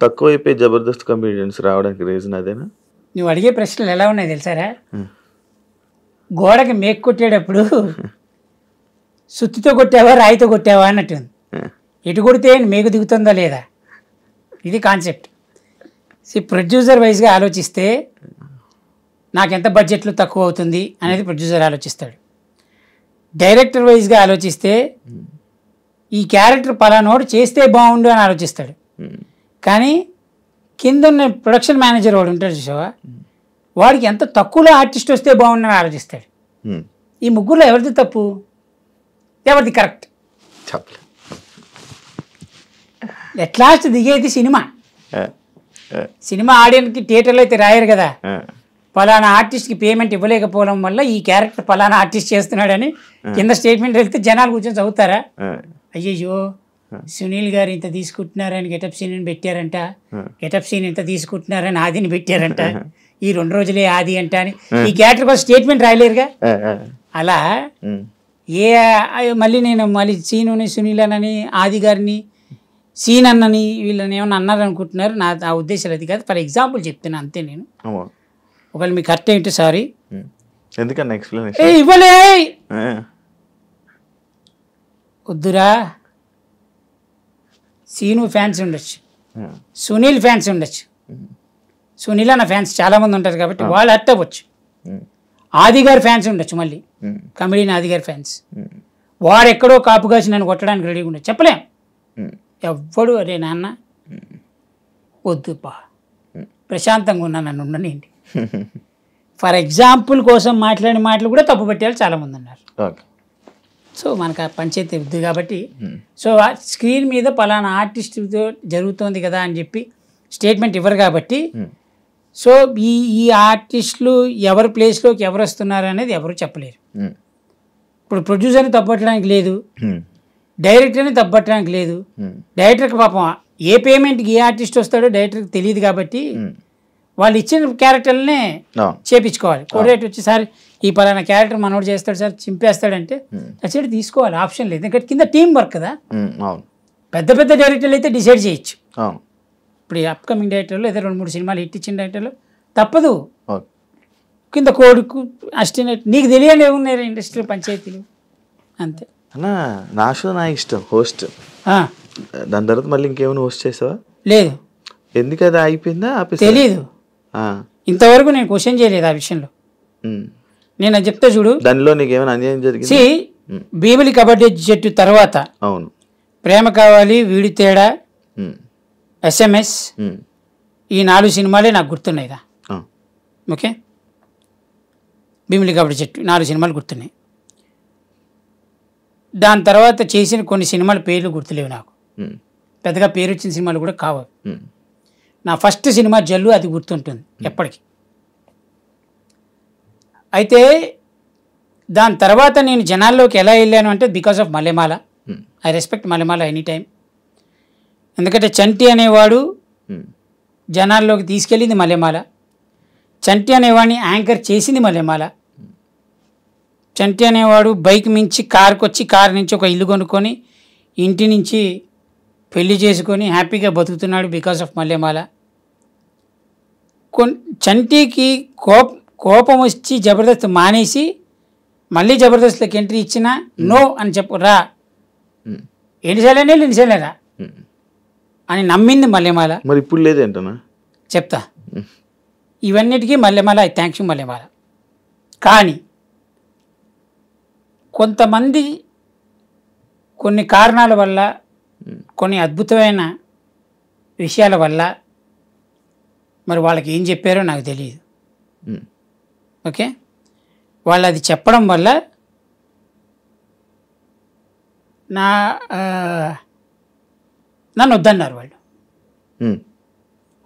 తక్కువైపోయి జబర్దస్త్ కమేడియన్స్ రావడానికి రీజన్ అదేనా? నువ్వు అడిగే ప్రశ్నలు ఎలా ఉన్నాయి తెలుసారా? గోడకి మేకు కొట్టేటప్పుడు సుత్తితో కొట్టావా రాయితో కొట్టావా అన్నట్టుంది. ఎటు కొడితే మేకు దిగుతుందా లేదా, ఇది కాన్సెప్ట్. ప్రొడ్యూసర్ వైజ్గా ఆలోచిస్తే నాకెంత బడ్జెట్లో తక్కువ అవుతుంది అనేది ప్రొడ్యూసర్ ఆలోచిస్తాడు. డైరెక్టర్ వైజ్గా ఆలోచిస్తే ఈ క్యారెక్టర్ పలానోడు చేస్తే బాగుండు అని ఆలోచిస్తాడు. కానీ కింద ఉన్న ప్రొడక్షన్ మేనేజర్ వాడు ఉంటాడు చూసావా, వాడికి ఎంత తక్కువలో ఆర్టిస్ట్ వస్తే బాగుండని ఆలోచిస్తాడు. ఈ ముగ్గురులో ఎవరిది తప్పు, ఎవరిది కరెక్ట్? ఎట్ లాస్ట్ దిగేది సినిమా. సినిమా ఆడియన్స్కి థియేటర్లో అయితే రాయరు కదా, పలానా ఆర్టిస్ట్కి పేమెంట్ ఇవ్వలేకపోవడం వల్ల ఈ క్యారెక్టర్ పలానా ఆర్టిస్ట్ చేస్తున్నాడని కింద స్టేట్మెంట్ వెళ్తే జనాలు కూర్చొని చదువుతారా? అయ్యయ్యో సునీల్ గారు ఇంత తీసుకుంటున్నారని గెటప్ సీన్ పెట్టారంట, గెటప్ సీన్ ఇంత తీసుకుంటున్నారని ఆదిని పెట్టారంట, ఈ 2 రోజులే ఆది అంట అని ఈ క్యారెక్టర్ కోసం స్టేట్మెంట్ రాయలేరుగా. అలా మళ్ళీ నేను సీనుని సునీల్ అన్నని ఆది గారిని సీన్ అన్నని వీళ్ళని ఏమన్నా అన్నారు అనుకుంటున్నారు. నా ఉద్దేశాలు అది కాదు, ఫర్ ఎగ్జాంపుల్ చెప్తున్నా అంతే. నేను ఒకవేళ మీకు కరెక్ట్ ఏంటి సారీ, ఎందుకన్నా ఎక్స్ప్లెనేషన్ ఇవ్వలే వద్దురా. సీను ఫ్యాన్స్ ఉండొచ్చు, సునీల్ ఫ్యాన్స్ ఉండొచ్చు, సునీల్ అన్న ఫ్యాన్స్ చాలామంది ఉంటారు కాబట్టి వాళ్ళు హర్ట్ అవ్వచ్చు. ఆది గారి ఫ్యాన్స్ ఉండొచ్చు, మళ్ళీ కమెడియన్ ఆది గారి ఫ్యాన్స్, వాడు ఎక్కడో కాపు కాసి నన్ను కొట్టడానికి రెడీగా ఉండొచ్చు. చెప్పలేం ఎవ్వడు అరే నాన్న వద్దుపా ప్రశాంతంగా ఉన్నా నన్ను ఉండనండి. ఫర్ ఎగ్జాంపుల్ కోసం మాట్లాడిన మాటలు కూడా తప్పు పెట్టే వాళ్ళు చాలామంది ఉన్నారు. సో మనకు ఆ పంచాయతీ వద్దు కాబట్టి, సో స్క్రీన్ మీద పలానా ఆర్టిస్ట్తో జరుగుతోంది కదా అని చెప్పి స్టేట్మెంట్ ఇవ్వరు కాబట్టి, సో ఈ ఆర్టిస్టులు ఎవరి ప్లేస్లోకి ఎవరు వస్తున్నారు అనేది ఎవరు చెప్పలేరు. ఇప్పుడు ప్రొడ్యూసర్ని తప్పట్టడానికి లేదు, డైరెక్టర్ని తప్పట్టడానికి లేదు. డైరెక్టర్కి పాపం ఏ పేమెంట్కి ఏ ఆర్టిస్ట్ వస్తాడో డైరెక్టర్కి తెలియదు కాబట్టి వాళ్ళు ఇచ్చిన క్యారెక్టర్లనే చేపించుకోవాలి. కోఆర్డినేటర్ వచ్చి సార్ ఈ పలానా క్యారెక్టర్ మనోడు చేస్తాడు సార్ చింపేస్తాడంటే నచ్చేది తీసుకోవాలి, ఆప్షన్ లేదు. ఎందుకంటే కింద టీం వర్క్ కదా. పెద్ద పెద్ద డైరెక్టర్లు అయితే డిసైడ్ చేయొచ్చు. ఇప్పుడు ఈ అప్కమింగ్ డైరెక్టర్లు లేదా 2-3 సినిమాలు హిట్ ఇచ్చిన డైరెక్టర్లు తప్పదు, కింద కోడుకు అసిస్టెంట్ నీకు తెలియని ఏమున్నాయి ఇండస్ట్రీ పంచాయతీలు అంతే. అన్నా నా షో నా ఇష్టం హోస్ట్, దాని తర్వాత మళ్ళీ ఇంకేమైనా హోస్ట్ చేసావా? లేదు. ఎందుకు అది అయిపోయిందా? తెలీదు, ఇంతవరకు నేను క్వశ్చన్ చేయలేదు ఆ విషయంలో. నేను అది చెప్తా చూడు, దానిలో నీకు ఏమైనా అన్యాయం జరిగింది? భీమిలి కబడ్డీ జట్టు తర్వాత అవును ప్రేమ కావాలి, వీడి తేడా, SMS, ఈ 4 సినిమాలే నాకు గుర్తున్నాయిదా. ఓకే, భీమిలి కబడ్డీ జట్టు 4 సినిమాలు గుర్తున్నాయి. దాని తర్వాత చేసిన కొన్ని సినిమాల పేర్లు గుర్తులేవు నాకు, పెద్దగా పేరు వచ్చిన సినిమాలు కూడా కావు. నా ఫస్ట్ సినిమా జల్లు, అది గుర్తుంటుంది ఎప్పటికీ. అయితే దాని తర్వాత నేను జనాల్లోకి ఎలా వెళ్ళాను అంటే because of Mallemala. I respect Mallemala any time. ఎందుకంటే చంటి అనేవాడు జనాల్లోకి తీసుకెళ్ళింది మల్లెమాల, చంటి అనేవాడిని యాంకర్ చేసింది మల్లెమాల. చంటి అనేవాడు బైక్ మించి కారుకి వచ్చి కారు నుంచి ఒక ఇల్లు కొనుక్కొని ఇంటి నుంచి పెళ్లి చేసుకొని హ్యాపీగా బతుకుతున్నాడు బికాస్ ఆఫ్ మల్లెమాల. చంటికి కోపం వచ్చి జబర్దస్త్ మానేసి మళ్ళీ జబర్దస్త్లోకి ఎంట్రీ ఇచ్చినా నో అని రా, ఎన్నిసార్లేరా అని నమ్మింది మల్లెమాల. మరి ఇప్పుడు లేదేంటనా చెప్తా. ఇవన్నిటికీ మల్లెమాల, ఐ థ్యాంక్స్ మల్లెమాల. కానీ కొంతమంది కొన్ని కారణాల వల్ల, కొన్ని అద్భుతమైన విషయాల వల్ల మరి వాళ్ళకి ఏం చెప్పారో నాకు తెలియదు. ఓకే, వాళ్ళు అది చెప్పడం వల్ల నన్ను వద్దన్నారు వాళ్ళు.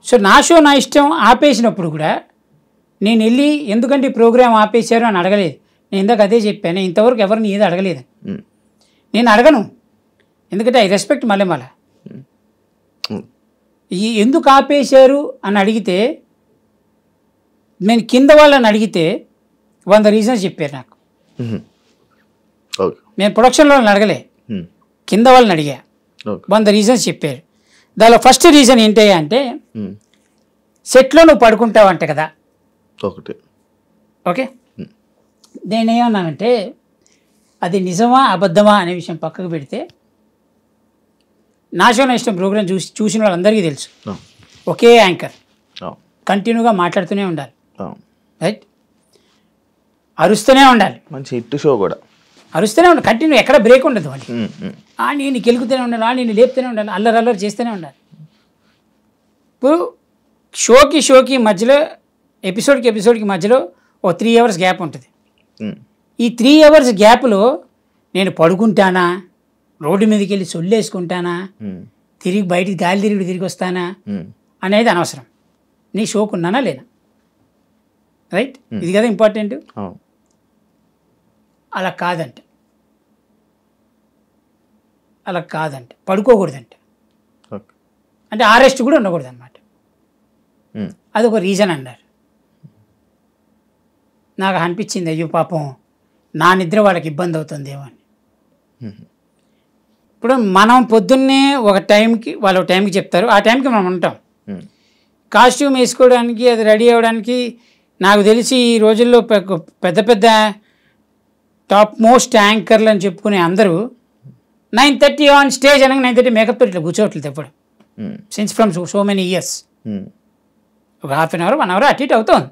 సో నా షో నా ఇష్టం ఆపేసినప్పుడు కూడా నేను వెళ్ళి ఎందుకంటే ఈ ప్రోగ్రామ్ ఆపేశారు అని అడగలేదు. నేను ఇందాక అదే చెప్పాను, ఇంతవరకు ఎవరిని ఏది అడగలేదు. నేను అడగను, ఎందుకంటే ఐ రెస్పెక్ట్ మళ్ళీ. ఎందుకు ఆపేశారు అని అడిగితే, నేను కింద వాళ్ళని అడిగితే 100 రీజన్స్ చెప్పారు నాకు. నేను ప్రొడక్షన్లో అడగలే, కింద వాళ్ళని అడిగా, 100 రీజన్స్ చెప్పారు. దానిలో ఫస్ట్ రీజన్ ఏంటి అంటే, సెట్లో నువ్వు పడుకుంటావంట కదా. ఓకే, నేనేమన్నానంటే అది నిజమా అబద్ధమా అనే విషయం పక్కకు పెడితే, నా షో నా ఇష్టం ప్రోగ్రామ్ చూసిన వాళ్ళందరికీ తెలుసు, ఒకే యాంకర్ కంటిన్యూగా మాట్లాడుతూనే ఉండాలి, రైట్, అరుస్తూనే ఉండాలి, మంచి హిట్ షో కూడా అరుస్తూనే ఉండాలి, కంటిన్యూ, ఎక్కడ బ్రేక్ ఉండదు వాళ్ళు. నేను గెలుకుతూనే ఉండాలి, నేను లేపుతూనే ఉండాలి, అల్లరి చేస్తూనే ఉండాలి. ఇప్పుడు షోకి మధ్యలో, ఎపిసోడ్కి మధ్యలో 3 అవర్స్ గ్యాప్ ఉంటుంది. ఈ 3 అవర్స్ గ్యాప్లో నేను పడుకుంటానా, రోడ్డు మీదకి వెళ్ళి సొల్లేసుకుంటానా, తిరిగి బయటికి గాలి తిరిగి వస్తానా అనేది అనవసరం. నీ షోకు ఉన్నానా లేనా, రైట్, ఇది కదా ఇంపార్టెంట్. అలా కాదంటే పడుకోకూడదంటే, అంటే ఆరెస్ట్ కూడా ఉండకూడదు అనమాట. అదొక రీజన్ అన్నారు. నాకు అనిపించింది, అయ్యో పాపం నా నిద్ర వాళ్ళకి ఇబ్బంది అవుతుందేమో అని. ఇప్పుడు మనం పొద్దున్నే ఒక టైంకి, వాళ్ళు ఒక టైంకి చెప్తారు, ఆ టైంకి మనం ఉంటాం. కాస్ట్యూమ్ వేసుకోవడానికి, అది రెడీ అవ్వడానికి, నాకు తెలిసి ఈ రోజుల్లో పెద్ద టాప్ మోస్ట్ యాంకర్లు అని చెప్పుకునే అందరూ 9:30 ఆన్ స్టేజ్ అనగా 9:30 మేకప్తో ఇట్లా కూర్చోవట్లేదు ఎప్పుడు, since from so many years. ఒక ½ అవర్ 1 అవర్ అటు ఇటు అవుతుంది.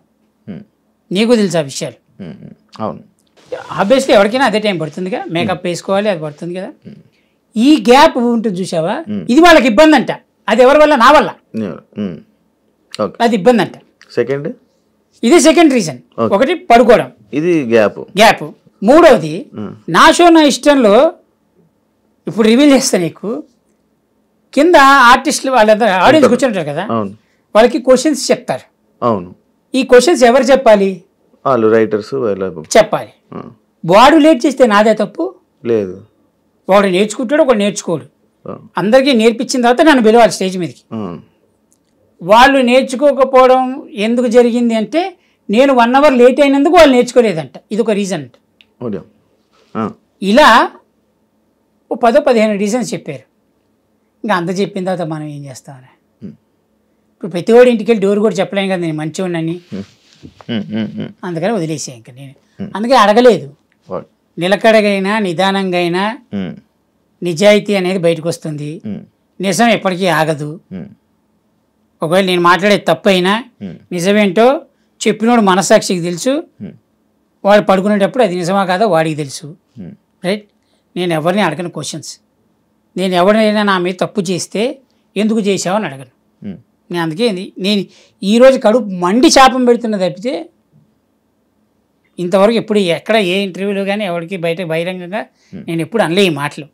నీకు తెలుసు ఆ విషయాలు. అవును, ఆబ్వియస్లీ ఎవరికైనా అదే టైం పడుతుందిగా, మేకప్ వేసుకోవాలి, అది పడుతుంది కదా. ఈ గ్యాప్ ఉంటుంది చూసావా, ఇది వాళ్ళకి ఇబ్బంది అంట. అది ఎవరి వల్ల, నా వల్ల, అది ఇబ్బంది అంట. ఇది సెకండ్ రీజన్. ఒకటి పడుకోవడం, ఇది గ్యాప్. మూడవది, నా షో నా ఇష్టంలో ఇప్పుడు రివీల్ చేస్తా నీకు, కింద ఆర్టిస్టులు వాళ్ళందరూ ఆడియన్స్ కూర్చుంటారు కదా, వాళ్ళకి క్వశ్చన్స్ చెప్తారు. ఈ క్వశ్చన్స్ ఎవరు చెప్పాలి, రైటర్స్ చెప్పాలి. వాడు లేట్ చేస్తే నాదే తప్పు లేదు. వాడు నేర్చుకుంటాడు, ఒకడు నేర్చుకోడు. అందరికీ నేర్పించిన తర్వాత నన్ను పిలవాలి స్టేజ్ మీదకి. వాళ్ళు నేర్చుకోకపోవడం ఎందుకు జరిగింది అంటే, నేను 1 అవర్ లేట్ అయినందుకు వాళ్ళు నేర్చుకోలేదంట. ఇది ఒక రీజన్ అంట. ఇలా 10-15 రీజన్స్ చెప్పారు. ఇంకా అంత చెప్పిన తర్వాత మనం ఏం చేస్తామని, ఇప్పుడు ప్రతివాడు ఇంటికి వెళ్ళి డోర్ కూడా చెప్పలేను కదా నేను మంచివాడిని, అందుకని వదిలేసే. ఇంకా నేను అందుకే అడగలేదు. నిలకడగైనా నిదానంగా అయినా నిజాయితీ అనేది బయటకు వస్తుంది. నిజం ఎప్పటికీ ఆగదు. ఒకవేళ నేను మాట్లాడేది తప్పు అయినా నిజమేంటో చెప్పినోడు మనస్సాక్షికి తెలుసు. వాడు పడుకునేటప్పుడు అది నిజమా కాదా వాడికి తెలుసు, రైట్. నేను ఎవరిని అడగను క్వశ్చన్స్. నేను ఎవరైనా నా మీద తప్పు చేస్తే ఎందుకు చేసావు అని అడగను. నేను అందుకే నేను ఈరోజు కడుపు మండి శాపం పెడుతున్న తప్పితే ఇంతవరకు ఎప్పుడు ఎక్కడ ఏ ఇంటర్వ్యూలో కానీ ఎవరికి బహిరంగంగా నేను ఎప్పుడు అనలే ఈ మాటలు.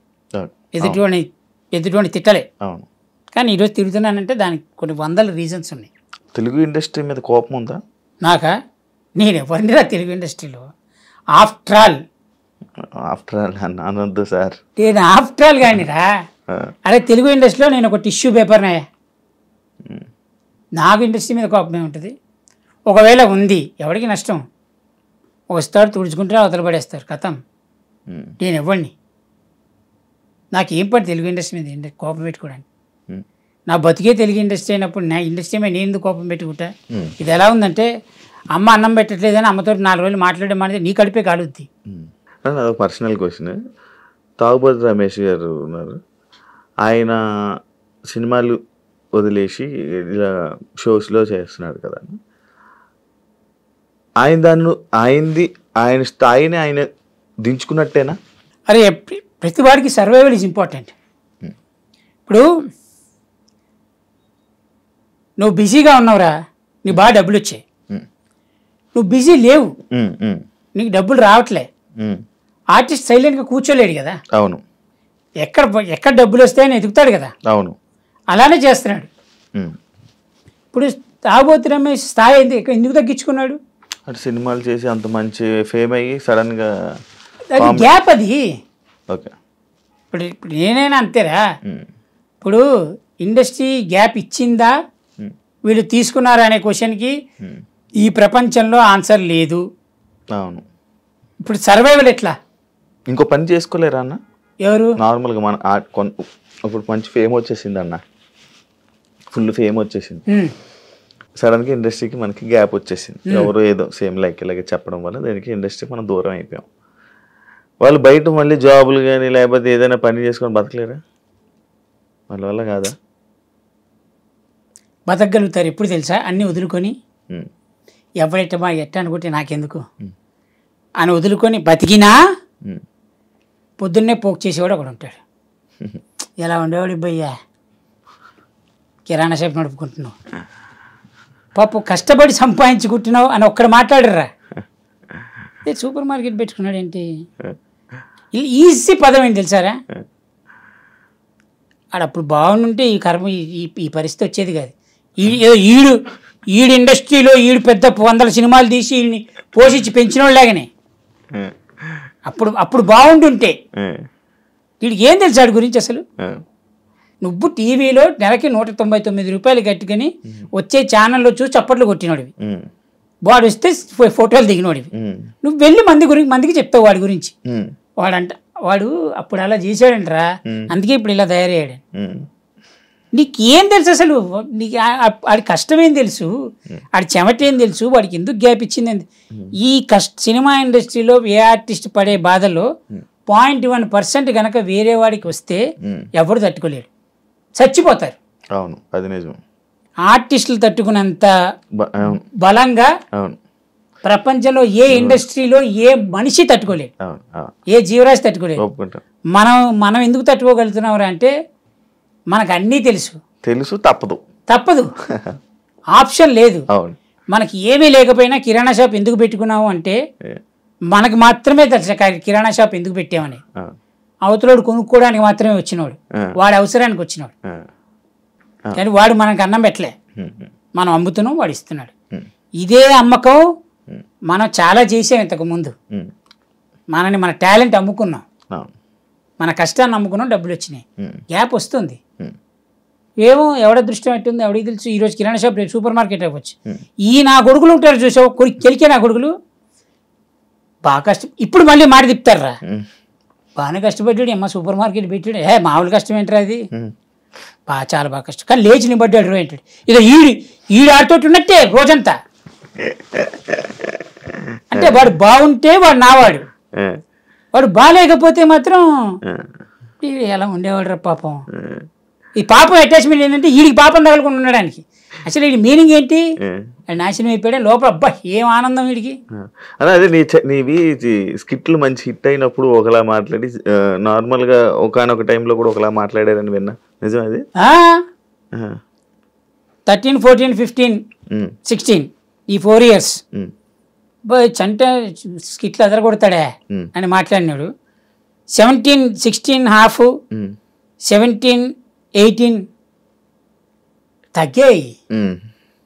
ఎదుటివాడిని తిట్టలే. కానీ ఈరోజు తిరుగుతున్నానంటే దానికి కొన్ని 100 రీజన్స్ ఉన్నాయి. తెలుగు ఇండస్ట్రీ మీద కోపం ఉందా నాకా? నేను ఎవరిని రా తెలుగు ఇండస్ట్రీలో, ఆఫ్టర్ ఆల్ అనొద్దు సార్, నేను ఆఫ్టర్ ఆల్ కానీ రా. అరే తెలుగు ఇండస్ట్రీలో నేను ఒక టిష్యూ పేపర్నే. నాకు ఇండస్ట్రీ మీద కోపమే ఉంటుంది. ఒకవేళ ఉంది, ఎవరికి నష్టం, వస్తాడు తుడుచుకుంటారు, అవతల పడేస్తారు, కథం. నేను ఎవరిని, నాకేం పని తెలుగు ఇండస్ట్రీ మీద కోపం పెట్టుకోవడానికి. నా బతికే తెలుగు ఇండస్ట్రీ అయినప్పుడు నా ఇండస్ట్రీ మీద నేను ఎందుకు కోపం పెట్టుకుంటా? ఇది ఎలా ఉందంటే, అమ్మ అన్నం పెట్టట్లేదని అమ్మతో 4 రోజులు మాట్లాడడం అనేది నీ కడిపే కాలుద్ది. Personal question. తాగుబోతు రమేష్ గారు ఉన్నారు, ఆయన సినిమాలు వదిలేసి ఇలా షోస్లో చేస్తున్నాడు కదా, ఆయన ఆయన స్థాయిని ఆయన దించుకున్నట్టేనా? అరే ప్రతి వాడికి సర్వైవల్ ఈజ్ ఇంపార్టెంట్. ఇప్పుడు నువ్వు బిజీగా ఉన్నావురా, నీకు బాగా డబ్బులు వచ్చాయి, నువ్వు బిజీ లేవు, నీకు డబ్బులు రావట్లే, ఆర్టిస్ట్ సైలెంట్గా కూర్చోలేడు కదా. అవును. ఎక్కడ డబ్బులు వస్తాయని ఎదుగుతాడు కదా. అవును. అలానే చేస్తున్నాడు. ఇప్పుడు తాగుబోతు రమేష్ స్థాయి ఎందుకు తగ్గించుకున్నాడు? అంటే సినిమాలు చేసి అంత మంచి ఫేమ్ అయ్యి సడన్గా అది గ్యాప్. అది ఓకే. ఇప్పుడు నేనైనా అంతేరా. ఇప్పుడు ఇండస్ట్రీ గ్యాప్ ఇచ్చిందా వీళ్ళు తీసుకున్నారా అనే క్వశ్చన్కి ఈ ప్రపంచంలో ఆన్సర్ లేదు. అవును. ఇప్పుడు సర్వైవల్ ఎట్లా? ఇంకో పని చేసుకోలేరా అన్న? ఎవరు? నార్మల్గా మన ఇప్పుడు మంచి ఫేమ్ వచ్చేసింది అన్న, ఫుల్ ఫేమ్ వచ్చేసింది, సడన్గా ఇండస్ట్రీకి మనకి గ్యాప్ వచ్చేసింది. ఎవరు ఏదో సేమ్ లైక్ ఇలాగే చెప్పడం వల్ల దానికి ఇండస్ట్రీ మనం దూరం అయిపోయాం. వాళ్ళు బయట మళ్ళీ జాబులు కానీ లేకపోతే ఏదైనా పని చేసుకొని బతకలేరా? వాళ్ళ వల్ల కాదా? బతకగలుగుతారు ఎప్పుడు తెలుసా? అన్నీ వదులుకొని ఎవరైతే ఎట్ట అనుకుంటే నాకెందుకు అని వదులుకొని బతికినా పొద్దున్నే పోక్ చేసేవాడు ఒకడు ఉంటాడు. ఎలా ఉండేవాడు ఇబ్బయ్యా, కిరాణా షాప్ నడుపుకుంటున్నావు, పాపం కష్టపడి సంపాదించుకుంటున్నావు అని ఒక్కడ మాట్లాడరా. సూపర్ మార్కెట్ పెట్టుకున్నాడు ఏంటి? ఈజీ పదం ఏంటి తెలుసారా? ఆడప్పుడు బాగుంటే ఈ కర్మ ఈ పరిస్థితి వచ్చేది కాదు. ఈడు ఇండస్ట్రీలో ఈడు పెద్ద 100 సినిమాలు తీసి ఈయన్ని పోషించి పెంచిన వాళ్ళలాగానే అప్పుడు బాగుంటుంటే వీడికి ఏం తెలుసు వాడి గురించి అసలు? నువ్వు టీవీలో నెలకి 199 రూపాయలు కట్టుకుని వచ్చే ఛానల్లో చూసి చప్పట్లు కొట్టినోడివి, వాడు వస్తే ఫోటోలు దిగినోడివి, నువ్వు వెళ్ళి మందికి చెప్తావు వాడి గురించి. వాడు అప్పుడు అలా చేశాడంటరా, అందుకే ఇప్పుడు ఇలా తయారయ్యాడు. నీకు ఏం తెలుసు అసలు? నీకు ఆడి కష్టం ఏం తెలుసు? ఆడి చెమట ఏం తెలుసు? వాడికి ఎందుకు గ్యాప్ ఇచ్చింది? ఈ సినిమా ఇండస్ట్రీలో ఏ ఆర్టిస్ట్ పడే బాధలో 0.1% కనుక వేరే వాడికి వస్తే ఎవరు తట్టుకోలేడు, చచ్చిపోతారు. అవును, అది నిజం. ఆర్టిస్టులు తట్టుకున్నంత బలంగా ప్రపంచంలో ఏ ఇండస్ట్రీలో ఏ మనిషి తట్టుకోలేడు, ఏ జీవరాశి తట్టుకోలేదు. మనం ఎందుకు తట్టుకోగలుగుతున్నాం అంటే మనకు అన్నీ తెలుసు, తప్పదు, ఆప్షన్ లేదు. మనకి ఏమీ లేకపోయినా కిరాణా షాప్ ఎందుకు పెట్టుకున్నావు అంటే మనకు మాత్రమే తెలుసు కిరాణా షాప్ ఎందుకు పెట్టామని. అవతలోడు కొనుక్కోవడానికి మాత్రమే వచ్చినవాడు, వాడి అవసరానికి వచ్చినవాడు, కానీ వాడు మనకు అన్నం పెట్టలే, మనం అమ్ముతున్నాం, వాడు ఇస్తున్నాడు. ఇదే అమ్మకం మనం చాలా చేసాం ఇంతకు ముందు. మన టాలెంట్ అమ్ముకున్నాం, మన కష్టాన్ని అమ్ముకున్నాం, డబ్బులు వచ్చినాయి, గ్యాప్ వస్తుంది. ఏమో ఎవడ దృష్టి పెట్టింది ఎవడికి తెలుసు? ఈరోజు కిరాణా షాప్ రేపు సూపర్ మార్కెట్ అవ్వచ్చు. నా కొడుకులు ఉంటారు చూసావు, కెలికే నా కొడుకులు బాగా కష్టం. ఇప్పుడు మళ్ళీ మాట తిప్పుతారా, బాగానే కష్టపడ్డాడు అమ్మ, సూపర్ మార్కెట్ పెట్టాడు, మామూలు కష్టం ఏంటారు అది, చాలా బాగా కష్టం, కానీ లేచి నిబడ్డాడు ఏంటాడు. ఇదో ఈడు ఆడితోటి ఉన్నట్టే రోజంతా. అంటే వాడు బాగుంటే వాడు నావాడు, వాడు బాగాలేకపోతే మాత్రం ఎలా ఉండేవాడు రా పాపం. ఈ పాపం అటాచ్మెంట్ ఏంటంటే వీడికి పాపం తగలకుండా ఉండడానికి. అసలు వీడి మీనింగ్ ఏంటి? నాశనం అయిపోయాడు లోపల. అబ్బా ఏం ఆనందం వీడికి. అదే నీవి స్కిట్లు మంచి హిట్ అయినప్పుడు ఒకలా మాట్లాడి నార్మల్గా ఒకనొక టైంలో కూడా ఒకలా మాట్లాడారని విన్నా, నిజం అది? 13, 14, 15, 16 ఈ 4 years చంట స్కిట్లు అదరగొడతాడే అని మాట్లాడినాడు. 17, 16 హాఫ్, 17, 18 తగ్గాయి,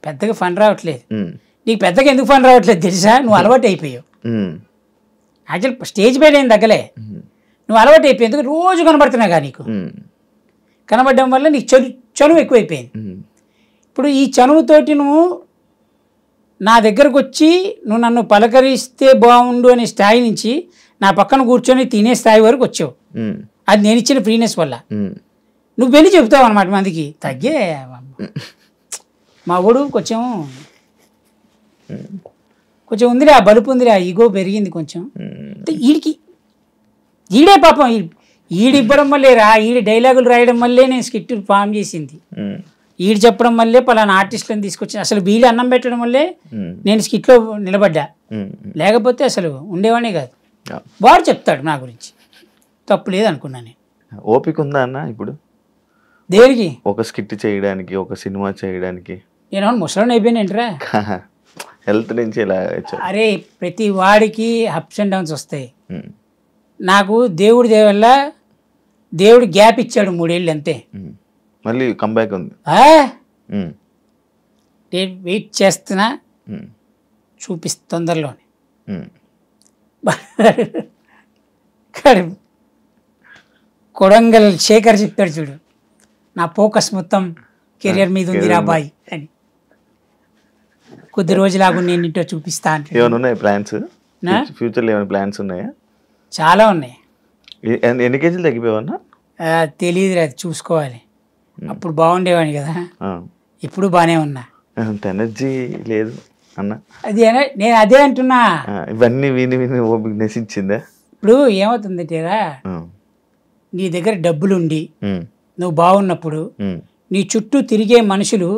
పెద్దగా ఫండ్ రావట్లేదు. నీకు పెద్దగా ఎందుకు ఫండ్ రావట్లేదు తెలుసా? నువ్వు అలవాటు అయిపోయావు. యాక్చువల్ స్టేజ్ పైన ఏం తగ్గలే, నువ్వు అలవాటు అయిపోయి ఎందుకు రోజు కనబడుతున్నాగా, నీకు కనబడడం వల్ల నీకు చనువు ఎక్కువైపోయింది. ఇప్పుడు ఈ చనువుతోటి నువ్వు నా దగ్గరకు వచ్చి నువ్వు నన్ను పలకరిస్తే బాగుండు అనే స్థాయి నుంచి నా పక్కన కూర్చొని తినే స్థాయి వరకు వచ్చావు. అది నేను ఇచ్చిన ఫ్రీనెస్ వల్ల. నువ్వు వెళ్ళి చెబుతావు అనమాట మందికి, తగ్గే మా ఊడు కొంచెం ఉందిరా, బలుపు ఉందిరా, ఈగో పెరిగింది కొంచెం. ఈడే పాపం ఈడివ్వడం వల్లేరా, ఈడి డైలాగులు రాయడం వల్లే నేను స్కిట్ ఫామ్ చేసింది, ఈడు చెప్పడం వల్లే పలానా ఆర్టిస్టులను తీసుకొచ్చి అసలు వీళ్ళు అన్నం పెట్టడం వల్లే నేను స్కిట్లో నిలబడ్డా, లేకపోతే అసలు ఉండేవాడే కాదు. వాడు చెప్తాడు నా గురించి, తప్పు లేదు అనుకున్నాను నేను. ఓపిక ఉందా అన్న ఇప్పుడు దేనికి ఒక స్కిట్ చేయడానికి, ఒక సినిమా చేయడానికి? నేను ముసలిని అయిపోయినేంట్రా. హెల్త్ నుంచి ఇలా వచ్చావు. అరే ప్రతి వాడికి అప్స్ అండ్ డౌన్స్ వస్తాయి. నాకు దేవుడి వల్ల దేవుడు గ్యాప్ ఇచ్చాడు 3 ఏళ్ళు అంతే. మళ్ళీ కంబ్యాక్ ఉంది. నేను వెయిట్ చేస్తున్నా, చూపిస్తా తొందరలోనే. కొడంగల్ శేఖర్ చెప్తాడు చూడు, నా ఫోకస్ మొత్తం కెరియర్ మీద ఉంది రా బాయ్ అని. కొద్ది రోజులాగు నేను ఇంటో చూపిస్తా అంటే. ఏమైనా ఉన్నాయి ప్లాన్స్? ఫ్యూచర్లో ఏమైనా ప్లాన్స్ ఉన్నాయా? చాలా ఉన్నాయి. ఎన్ని కేజీలు తగ్గిపోయావన్నా? తెలియదు, అది చూసుకోవాలి. అప్పుడు బాగుండేవాడిని కదా, ఇప్పుడు బాగానే ఉన్నా. అంత ఎనర్జీ లేదు అన్న. అది నేను అదే అంటున్నా. ఇవన్నీ విని విని ఓపిక నశించిందా? ఇప్పుడు ఏమవుతుంది తేరా, నీ దగ్గర డబ్బులుండి నువ్వు బాగున్నప్పుడు నీ చుట్టూ తిరిగే మనుషులు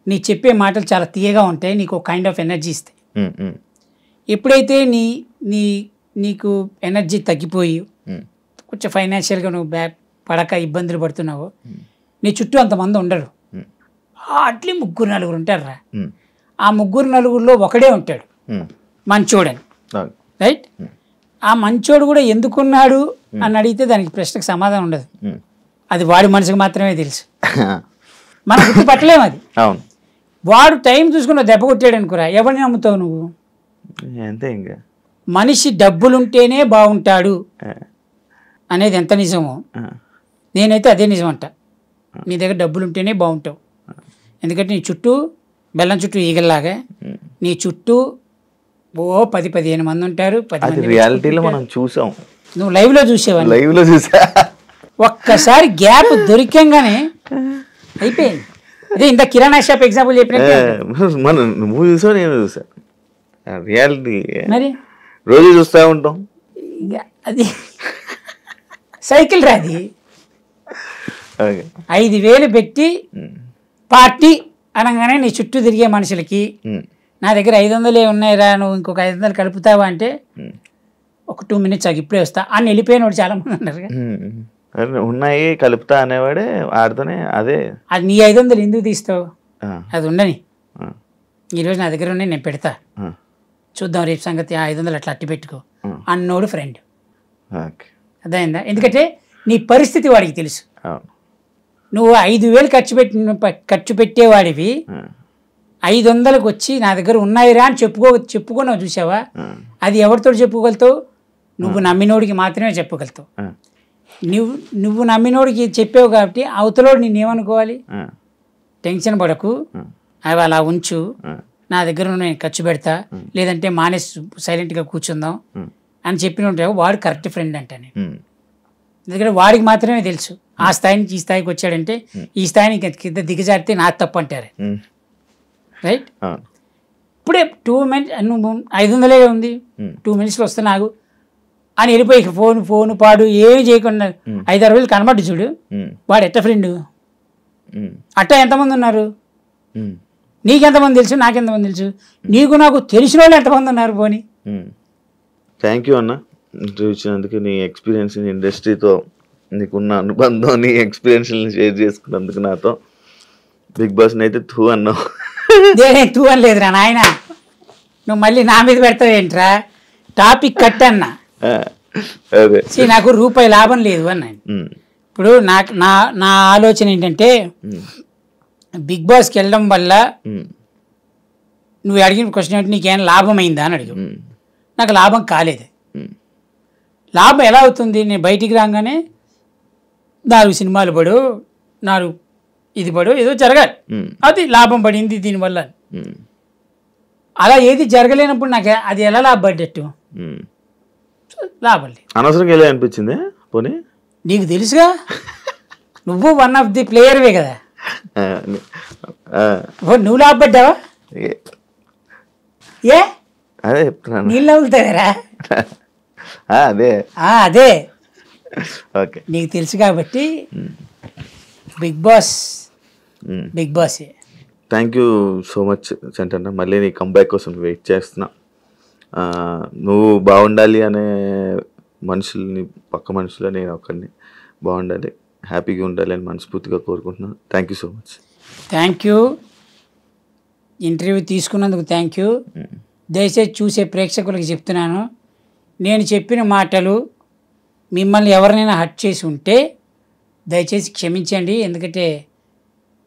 నీ చెప్పే మాటలు చాలా తీయగా ఉంటాయి, నీకు ఒక కైండ్ ఆఫ్ ఎనర్జీ ఇస్తాయి. ఎప్పుడైతే నీకు ఎనర్జీ తగ్గిపోయి కొంచెం ఫైనాన్షియల్గా నువ్వు పడక ఇబ్బందులు పడుతున్నావు, నీ చుట్టూ అంతమంది ఉండరు. అట్లీ 3-4 ఉంటారు. ఆ 3-4లో ఒకడే ఉంటాడు మంచోడని, రైట్? ఆ మంచోడు కూడా ఎందుకున్నాడు అని అడిగితే దానికి ప్రశ్నకు సమాధానం ఉండదు. అది వాడి మనసుకు మాత్రమే తెలుసు, మనం గుర్తుపట్టలేము అది. వాడు టైం చూసుకుని దెబ్బ కొట్టాడు అనుకురా, ఎవరిని నమ్ముతావు నువ్వు? అంతే. ఇంకా మనిషి డబ్బులుంటేనే బాగుంటాడు అనేది ఎంత నిజమో నేనైతే అదే నిజం అంట. నీ దగ్గర డబ్బులుంటేనే బాగుంటావు, ఎందుకంటే నీ చుట్టూ బెల్లం చుట్టూ ఈగల్లాగా నీ చుట్టూ 10-15 మంది ఉంటారు. 10 మంది రియాలిటీలో మనం చూసాం. నువ్వు లైవ్లో చూసేవా? లైవ్లో చూసా. ఒక్కసారి గ్యాప్ దొరికంగానే అయిపోయింది. అదే ఇంత కిరాణా షాప్ ఎగ్జాంపుల్ చెప్పినట్టు. మనం నువ్వు చూసావు, నేను చూసా. రియాలిటీ మరి రోజు చూస్తూ ఉంటాం. అది సైకిల్ రాది. 5,000 పెట్టి పార్టీ అనగానే నీ చుట్టూ తిరిగే మనుషులకి నా దగ్గర 500 ఉన్నాయిరా, నువ్వు ఇంకొక 500 కలుపుతావా అంటే ఒక 2 minutes ఆగి ఇప్పుడే వస్తా అని వెళ్ళిపోయిన వాడు చాలా మంది ఉన్నారు. ఉన్నాయి కలుపుతా అనేవాడే ఆడుతూనే అదే. అది నీ 500 ఎందుకు తీస్తావు? అది ఉండని, ఈరోజు నా దగ్గర ఉన్నాయి, నేను పెడతా, చూద్దాం రేపు సంగతి, 500 అట్లా అట్టి పెట్టుకో అన్నోడు ఫ్రెండ్. అర్థమైందా? ఎందుకంటే నీ పరిస్థితి వాడికి తెలుసు. నువ్వు 5,000 ఖర్చు పెట్టేవాడివి 500కి వచ్చి నా దగ్గర ఉన్నాయిరా అని చెప్పుకున్నావు చూసావా? అది ఎవరితో చెప్పుకోగలుగుతావు? నువ్వు నమ్మినోడికి మాత్రమే చెప్పగలుగుతావు. నువ్వు నమ్మినోడికి చెప్పావు కాబట్టి అవతలోడు నేనేమనుకోవాలి? టెన్షన్ పడకు, అవి అలా ఉంచు, నా దగ్గర నేను ఖర్చు పెడతా, లేదంటే మానేసి సైలెంట్గా కూర్చుందాం అని చెప్పిన ఉంటావు. వాడు కరెక్ట్ ఫ్రెండ్ అంటే. ఎందుకంటే వాడికి మాత్రమే తెలుసు ఆ స్థాయి నుంచి ఈ స్థాయికి వచ్చాడంటే, ఈ స్థాయిని కింద దిగజారితే నాకు తప్పు అంటారు, రైట్? ఇప్పుడే 2 minutes నువ్వు 500 ఉంది, 2 minutesలో వస్తే నాకు అని వెళ్ళిపోయి ఫోన్ పాడు ఏమి చేయకుండా 5-6 వేలు కనబడ్డు చూడు, వాడు ఎట్ట ఫ్రెండ్? అట్ట ఎంతమంది ఉన్నారు? నీకెంతమంది తెలుసు, నాకెంతమంది తెలుసు? నీకు నాకు తెలిసిన వాళ్ళు ఎంతమంది ఉన్నారు? పోనీ. థ్యాంక్ యూ అన్న, చూసినందుకు. నీ ఎక్స్పీరియన్స్, నీ ఇండస్ట్రీతో నీకున్న అనుబంధం, నీ ఎక్స్పీరియన్స్ని షేర్ చేసుకున్నందుకు నాతో. బిగ్ బాస్ని అయితే తూ అన్నావు. తూ అని లేదురా నాయన, నువ్వు మళ్ళీ నా మీద పెడతావు ఏంట్రా? టాపిక్ కట్ అన్నా, నాకు రూపాయి లాభం లేదు అన్నాను. ఇప్పుడు నా ఆలోచన ఏంటంటే, బిగ్ బాస్కి వెళ్ళడం వల్ల నువ్వు అడిగిన క్వశ్చన్ ఏంటి, నీకేమైనా లాభం అయిందా అని అడిగావు. నాకు లాభం కాలేదు. లాభం ఎలా అవుతుంది? నేను బయటికి రాగానే 4 సినిమాలు పడు, 4 ఇది పడు, ఏదో జరగాలి, అది లాభం పడింది దీనివల్ల. అలా ఏది జరగలేనప్పుడు నాకు అది ఎలా లాభపడ్డట్టు? లాభం లేదు. అనవసరంగా ఎలా అనిపించింది? పోనీ నీకు తెలుసుగా, నువ్వు వన్ ఆఫ్ ది ప్లేయర్వే కదా, నువ్వు లాభపడ్డావా? ఏ అదే చెప్తున్నాను, నీళ్ళు నవ్వులుతావేరా? అదే ఓకే, నీకు తెలుసు కాబట్టి Bigg Boss. Thank you so much చంటన్న. మళ్ళీ నీ కంబ్యాక్ కోసం వెయిట్ చేస్తున్నా. నువ్వు బాగుండాలి అనే మనుషుల్ని పక్క మనుషులు నేను ఒకరిని బాగుండాలి, హ్యాపీగా ఉండాలి అని మనస్ఫూర్తిగా కోరుకుంటున్నాను. Thank you so much. Thank you. Interview తీసుకున్నందుకు థ్యాంక్ యూ. దయచేసి చూసే ప్రేక్షకులకి చెప్తున్నాను, నేను చెప్పిన మాటలు మిమ్మల్ని ఎవరినైనా హర్ట్ చేసి ఉంటే దయచేసి క్షమించండి. ఎందుకంటే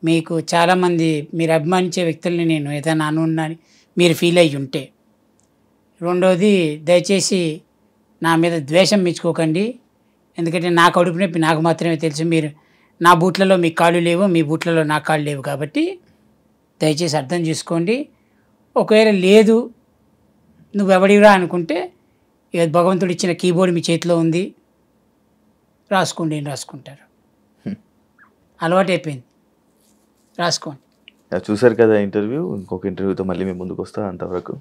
మీకు చాలామంది మీరు అభిమానించే వ్యక్తుల్ని నేను ఏదైనా అనున్నాని మీరు ఫీల్ అయ్యి ఉంటే. రెండోది, దయచేసి నా మీద ద్వేషం మెచ్చుకోకండి. ఎందుకంటే నా కడుపు నొప్పి నాకు మాత్రమే తెలుసు. మీరు నా బూట్లలో మీ కాళ్ళు లేవు, మీ బూట్లలో నా కాళ్ళు లేవు. కాబట్టి దయచేసి అర్థం చేసుకోండి. ఒకవేళ లేదు నువ్వెవడిరా అనుకుంటే ఇక భగవంతుడు ఇచ్చిన కీబోర్డ్ మీ చేతిలో ఉంది, రాసుకోండి, రాసుకుంటారు. అలవాటు అయిపోయింది, రాసుకోండి. చూసారు కదా ఇంటర్వ్యూ. ఇంకొక ఇంటర్వ్యూతో మళ్ళీ మేము ముందుకు వస్తాం. అంతవరకు